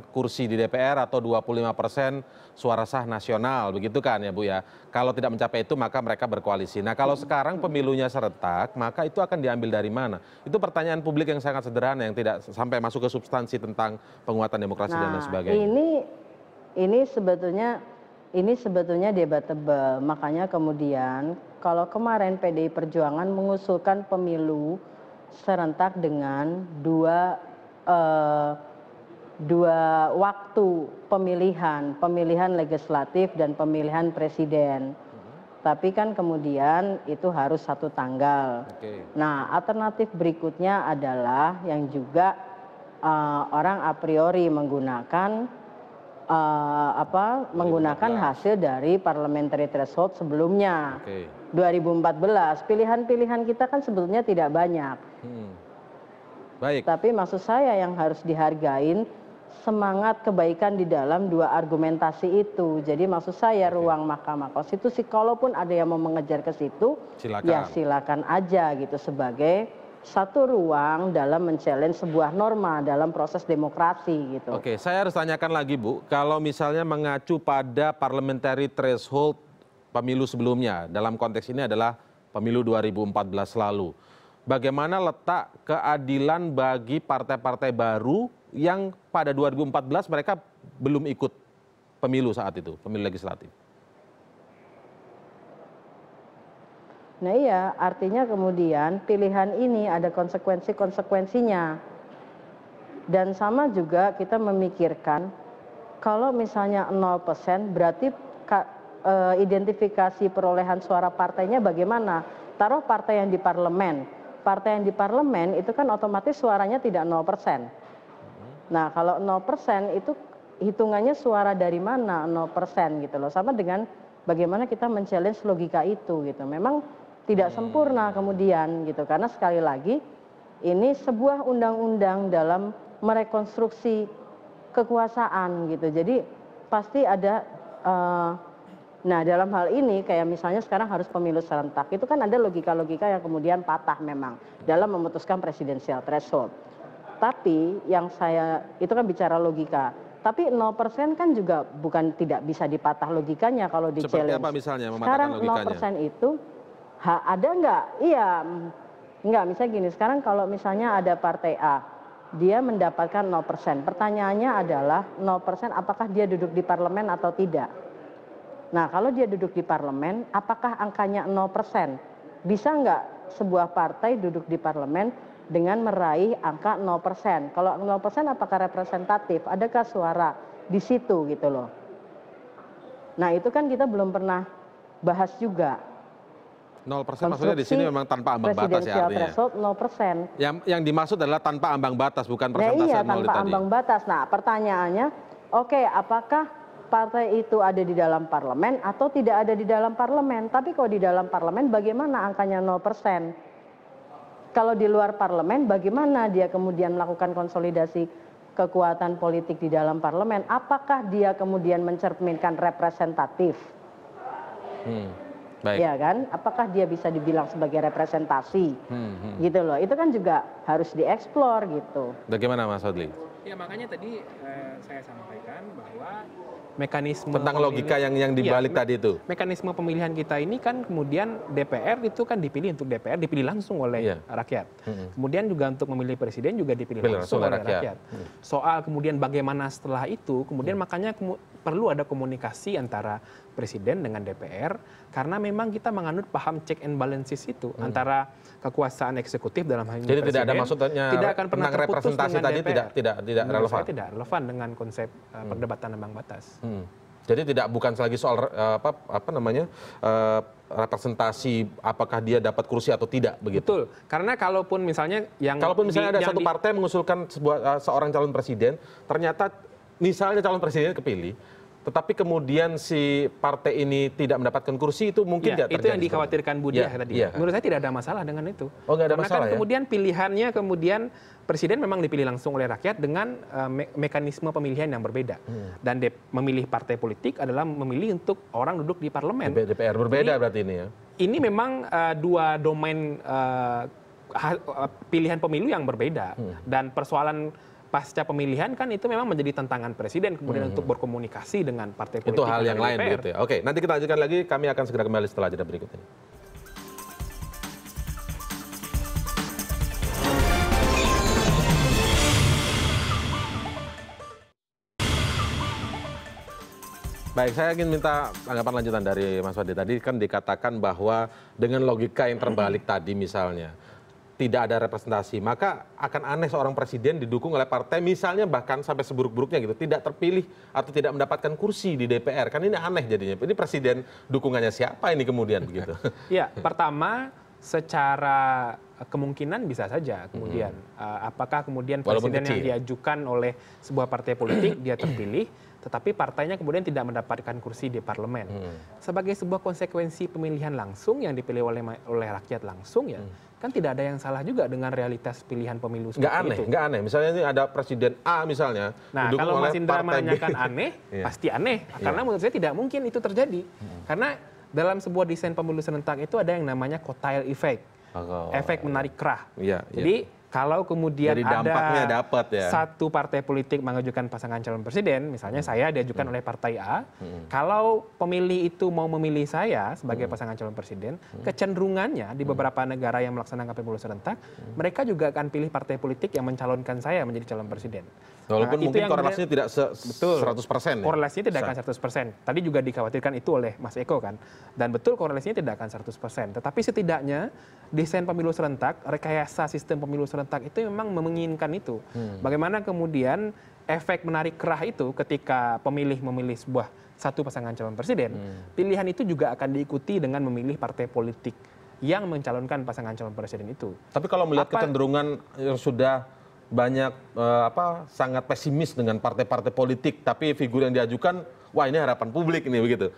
kursi di DPR atau 25% suara sah nasional, begitu kan ya Bu ya. Kalau tidak mencapai itu maka mereka berkoalisi. Nah kalau sekarang pemilunya serentak, maka itu akan diambil dari mana? Itu pertanyaan publik yang sangat sederhana yang tidak sampai masuk ke substansi tentang penguatan demokrasi dan lain sebagainya. Ini sebetulnya debatable. Makanya kemudian kalau kemarin PDI Perjuangan mengusulkan pemilu serentak dengan dua waktu pemilihan legislatif dan pemilihan presiden. Tapi kan kemudian itu harus satu tanggal. Nah, alternatif berikutnya adalah yang juga orang a priori menggunakan menggunakan hasil dari parliamentary threshold sebelumnya. 2014 pilihan-pilihan kita kan sebetulnya tidak banyak. Baik. Tapi maksud saya yang harus dihargain semangat kebaikan di dalam dua argumentasi itu. Jadi maksud saya ruang Mahkamah Konstitusi, kalaupun ada yang mau mengejar ke situ, ya silakan aja gitu sebagai satu ruang dalam men-challenge sebuah norma dalam proses demokrasi gitu. Oke, saya harus tanyakan lagi Bu, kalau misalnya mengacu pada parliamentary threshold pemilu sebelumnya, dalam konteks ini adalah pemilu 2014 lalu. Bagaimana letak keadilan bagi partai-partai baru yang pada 2014 mereka belum ikut pemilu saat itu, pemilu legislatif? Nah iya, artinya kemudian pilihan ini ada konsekuensi-konsekuensinya. Dan sama juga kita memikirkan, kalau misalnya 0% berarti identifikasi perolehan suara partainya bagaimana? Taruh partai yang di parlemen. Partai yang di parlemen itu kan otomatis suaranya tidak 0%. Nah kalau 0% itu hitungannya suara dari mana 0% gitu loh. Sama dengan bagaimana kita men-challenge logika itu gitu. Memang tidak sempurna kemudian gitu. Karena sekali lagi ini sebuah undang-undang dalam merekonstruksi kekuasaan gitu. Jadi pasti ada nah dalam hal ini kayak misalnya sekarang harus pemilu serentak, itu kan ada logika-logika yang kemudian patah memang dalam memutuskan presidensial threshold. Tapi yang saya, itu kan bicara logika, tapi 0% kan juga bukan tidak bisa dipatah logikanya kalau di challenge. Seperti apa misalnya mematahkan sekarang logikanya? 0% itu ada nggak? Iya, nggak, misalnya gini, sekarang kalau misalnya ada partai A, dia mendapatkan 0%, pertanyaannya adalah 0% apakah dia duduk di parlemen atau tidak? Nah kalau dia duduk di parlemen, apakah angkanya 0%? Bisa nggak sebuah partai duduk di parlemen dengan meraih angka 0%? Kalau 0% apakah representatif? Adakah suara di situ gitu loh? Nah itu kan kita belum pernah bahas juga. 0% maksudnya di sini memang tanpa ambang batas ya artinya? 0%. Yang dimaksud adalah tanpa ambang batas, bukan persentase iya, 0 tanpa tadi. ambang batas. Nah pertanyaannya, oke, apakah partai itu ada di dalam parlemen atau tidak ada di dalam parlemen? Tapi kalau di dalam parlemen bagaimana angkanya 0%? Kalau di luar parlemen bagaimana dia kemudian melakukan konsolidasi kekuatan politik di dalam parlemen? Apakah dia kemudian mencerminkan representatif? Baik. Ya kan? Apakah dia bisa dibilang sebagai representasi? Gitu loh. Itu kan juga harus dieksplor gitu. Bagaimana Mas Fadli? Ya makanya tadi saya sampaikan bahwa mekanisme tentang logika yang dibalik tadi itu. Mekanisme pemilihan kita ini kan kemudian DPR itu kan dipilih untuk DPR, dipilih langsung oleh rakyat. Kemudian juga untuk memilih presiden juga dipilih langsung oleh rakyat. Soal kemudian bagaimana setelah itu, kemudian makanya perlu ada komunikasi antara Presiden dengan DPR karena memang kita menganut paham check and balances itu antara kekuasaan eksekutif dalam hal ini Jadi Presiden, tidak ada maksudnya tidak akan pernah tentang terputus representasi dengan tadi DPR. tidak Menurut relevan. saya tidak relevan dengan konsep perdebatan ambang batas. Jadi bukan lagi soal representasi apakah dia dapat kursi atau tidak begitu. Betul, karena kalaupun misalnya ada satu partai mengusulkan seorang calon presiden, ternyata misalnya calon presiden kepilih, tetapi kemudian si partai ini tidak mendapatkan kursi, itu mungkin tidak terjadi. Itu yang dikhawatirkan Budi tadi. Menurut saya tidak ada masalah dengan itu. Oh, nggak ada Karena masalah, kan kemudian pilihannya Presiden memang dipilih langsung oleh rakyat dengan mekanisme pemilihan yang berbeda. Dan memilih partai politik adalah memilih untuk orang duduk di parlemen. DPR berbeda berarti ini ya. Ini memang dua domain pilihan pemilu yang berbeda. Dan persoalan pasca pemilihan kan itu memang menjadi tantangan Presiden kemudian untuk berkomunikasi dengan partai politik. Itu hal yang lain DPR. begitu ya. Oke, nanti kita lanjutkan lagi. Kami akan segera kembali setelah jeda berikut ini. Baik, saya ingin minta tanggapan lanjutan dari Mas Fadli. Tadi kan dikatakan bahwa dengan logika yang terbalik tadi misalnya, tidak ada representasi, maka akan aneh seorang presiden didukung oleh partai, misalnya bahkan sampai seburuk-buruknya gitu, tidak terpilih atau tidak mendapatkan kursi di DPR. Kan ini aneh jadinya. Ini presiden dukungannya siapa ini kemudian begitu? Ya, pertama secara kemungkinan bisa saja kemudian apakah kemudian presiden yang diajukan oleh sebuah partai politik dia terpilih tetapi partainya kemudian tidak mendapatkan kursi di parlemen. Sebagai sebuah konsekuensi pemilihan langsung yang dipilih oleh rakyat langsung ya, kan tidak ada yang salah juga dengan realitas pilihan pemilu seperti itu. Nggak aneh. Misalnya ini ada presiden A misalnya. Nah, kalau Mas Indra menanyakan aneh, pasti aneh. Karena menurut saya tidak mungkin itu terjadi. Karena dalam sebuah desain pemilu serentak itu ada yang namanya kotail effect. Efek menarik kerah. Jadi kalau kemudian ada satu partai politik mengajukan pasangan calon presiden, misalnya saya diajukan oleh partai A, kalau pemilih itu mau memilih saya sebagai pasangan calon presiden, kecenderungannya di beberapa negara yang melaksanakan pemilu serentak, mereka juga akan pilih partai politik yang mencalonkan saya menjadi calon presiden. Walaupun mungkin korelasinya tidak 100%. Korelasinya tidak akan 100%. Tadi juga dikhawatirkan itu oleh Mas Eko kan. Dan betul korelasinya tidak akan 100%. Tetapi setidaknya desain pemilu serentak, rekayasa sistem pemilu serentak itu memang menginginkan itu. Bagaimana kemudian efek menarik kerah itu ketika pemilih memilih satu pasangan calon presiden, pilihan itu juga akan diikuti dengan memilih partai politik yang mencalonkan pasangan calon presiden itu. Tapi kalau melihat kecenderungan yang sudah banyak sangat pesimis dengan partai-partai politik, tapi figur yang diajukan, wah ini harapan publik ini begitu.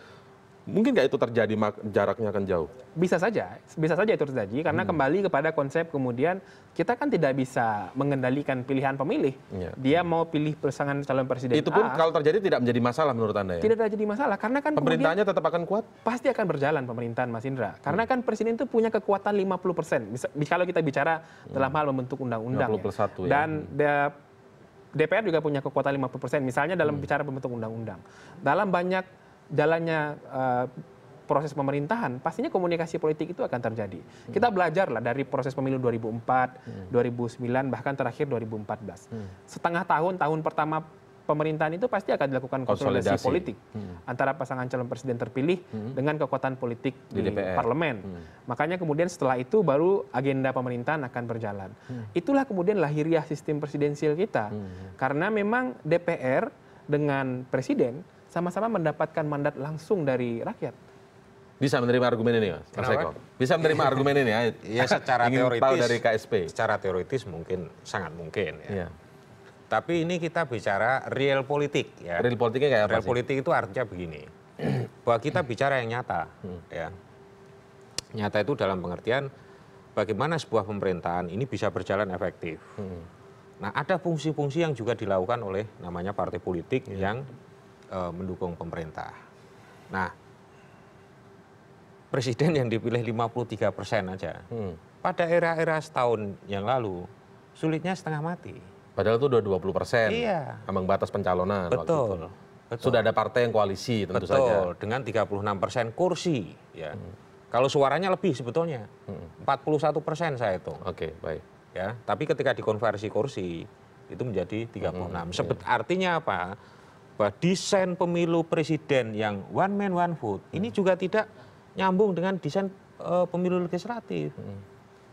Mungkin nggak itu terjadi, jaraknya akan jauh? Bisa saja itu terjadi, karena kembali kepada konsep kemudian kita kan tidak bisa mengendalikan pilihan pemilih. Dia mau pilih pasangan calon presiden itu pun kalau terjadi tidak menjadi masalah menurut Anda ya? Tidak terjadi masalah, karena kan pemerintahnya tetap akan kuat? Pasti akan berjalan pemerintahan, Mas Indra. Karena kan presiden itu punya kekuatan 50%. Kalau kita bicara dalam hal membentuk undang-undang. Dan DPR juga punya kekuatan 50%. Misalnya dalam bicara membentuk undang-undang. Dalam banyak jalannya proses pemerintahan, pastinya komunikasi politik itu akan terjadi. Kita belajarlah dari proses pemilu 2004, 2009, bahkan terakhir 2014. Setengah tahun pertama pemerintahan itu pasti akan dilakukan konsolidasi politik antara pasangan calon presiden terpilih dengan kekuatan politik di parlemen. Makanya kemudian setelah itu baru agenda pemerintahan akan berjalan. Itulah kemudian lahiriah sistem presidensial kita. Karena memang DPR dengan presiden sama-sama mendapatkan mandat langsung dari rakyat. Bisa menerima argumen ini, Mas Eko? Bisa menerima argumen ini ya? Ya secara teoritis, tahu dari KSP. Secara teoritis mungkin sangat mungkin ya. Tapi ini kita bicara real politik ya. Real politiknya kayak apa sih? Real politik itu artinya begini. Bahwa kita bicara yang nyata ya. Nyata itu dalam pengertian bagaimana sebuah pemerintahan ini bisa berjalan efektif. Nah, ada fungsi-fungsi yang juga dilakukan oleh namanya partai politik yang mendukung pemerintah. Nah, presiden yang dipilih 53% aja, pada era-era setahun yang lalu, sulitnya setengah mati. Padahal itu udah 20%, ambang batas pencalonan. Betul. Sudah ada partai yang koalisi tentu saja. Dengan 36% kursi. Ya. Kalau suaranya lebih sebetulnya, 41% saya hitung. Oke, baik. Ya, tapi ketika dikonversi kursi, itu menjadi 36. Artinya apa? bahwa desain pemilu presiden yang one man one vote ini juga tidak nyambung dengan desain pemilu legislatif.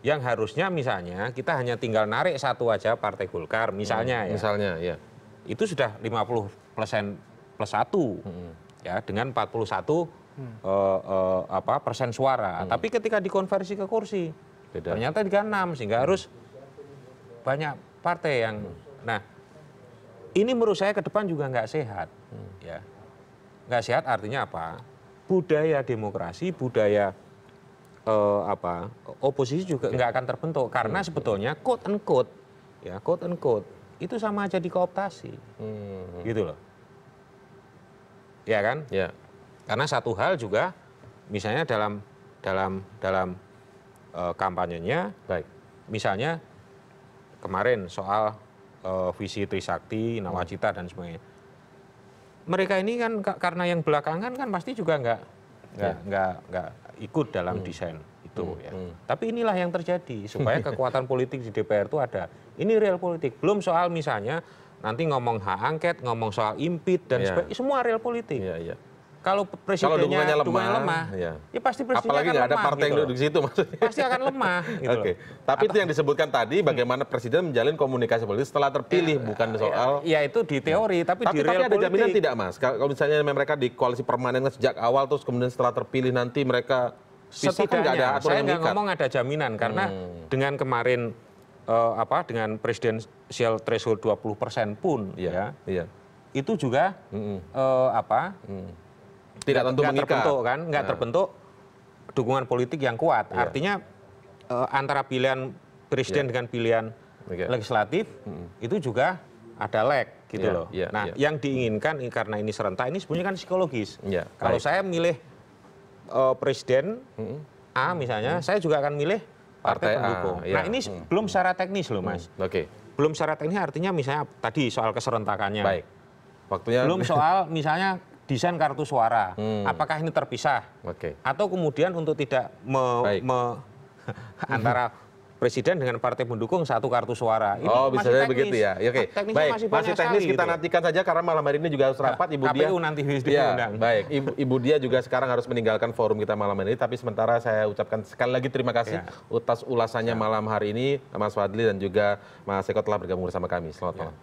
Yang harusnya misalnya kita hanya tinggal narik satu aja Partai Golkar misalnya ya. Misalnya, ya. Itu sudah 50% plus 1 ya dengan 41 persen suara. Tapi ketika dikonversi ke kursi ternyata 36 sehingga harus banyak partai yang nah ini menurut saya ke depan juga nggak sehat. Ya. Nggak sehat artinya apa? Budaya demokrasi, budaya oposisi juga nggak akan terbentuk karena sebetulnya quote unquote itu sama aja dikooptasi, gitu loh, ya kan? Ya. Karena satu hal juga, misalnya dalam kampanyenya, Baik. misalnya kemarin soal visi Trisakti, Nawacita dan sebagainya, mereka ini kan karena yang belakangan kan pasti juga nggak ikut dalam desain itu ya. Tapi inilah yang terjadi supaya kekuatan politik di DPR itu ada. Ini real politik. Belum soal misalnya nanti ngomong hak angket, ngomong soal impeach dan sebagainya, semua real politik. Kalau presidennya dukungannya lemah, ya pasti presidennya apalagi akan nggak ada lemah, partai yang gitu. duduk di situ maksudnya. Pasti akan lemah. Gitu. Oke. Tapi itu yang disebutkan tadi bagaimana presiden menjalin komunikasi politik setelah terpilih, bukan soal. Ya itu di teori, tapi di real ada jaminan politik. tidak, Mas? Kalau misalnya mereka di koalisi permanen sejak awal terus kemudian setelah terpilih nanti mereka Setidaknya, saya nggak ngomong ada jaminan karena dengan kemarin dengan presidensial threshold 20% pun itu juga tidak tentu mengikat. Terbentuk kan, nggak terbentuk dukungan politik yang kuat. Artinya antara pilihan presiden dengan pilihan legislatif itu juga ada lag gitu loh. Nah, yang diinginkan karena ini serentak ini sebenarnya kan psikologis. Kalau saya milih presiden A misalnya, saya juga akan milih partai pendukung. Nah, ini belum secara teknis loh, Mas. Belum secara teknis artinya misalnya tadi soal keserentakannya. Baik. Waktunya belum soal misalnya desain kartu suara, apakah ini terpisah? Atau kemudian untuk tidak antara presiden dengan partai pendukung satu kartu suara. Ini bisa masih begitu ya. Oke. Teknisnya Baik, masih teknis sekali, kita gitu. nantikan saja karena malam hari ini juga harus rapat Ibu Dia. KPU nanti diundang. Baik, Ibu Dia juga sekarang harus meninggalkan forum kita malam ini, tapi sementara saya ucapkan sekali lagi terima kasih atas ulasannya malam hari ini Mas Fadli dan juga Mas Eko telah bergabung bersama kami. Selamat malam.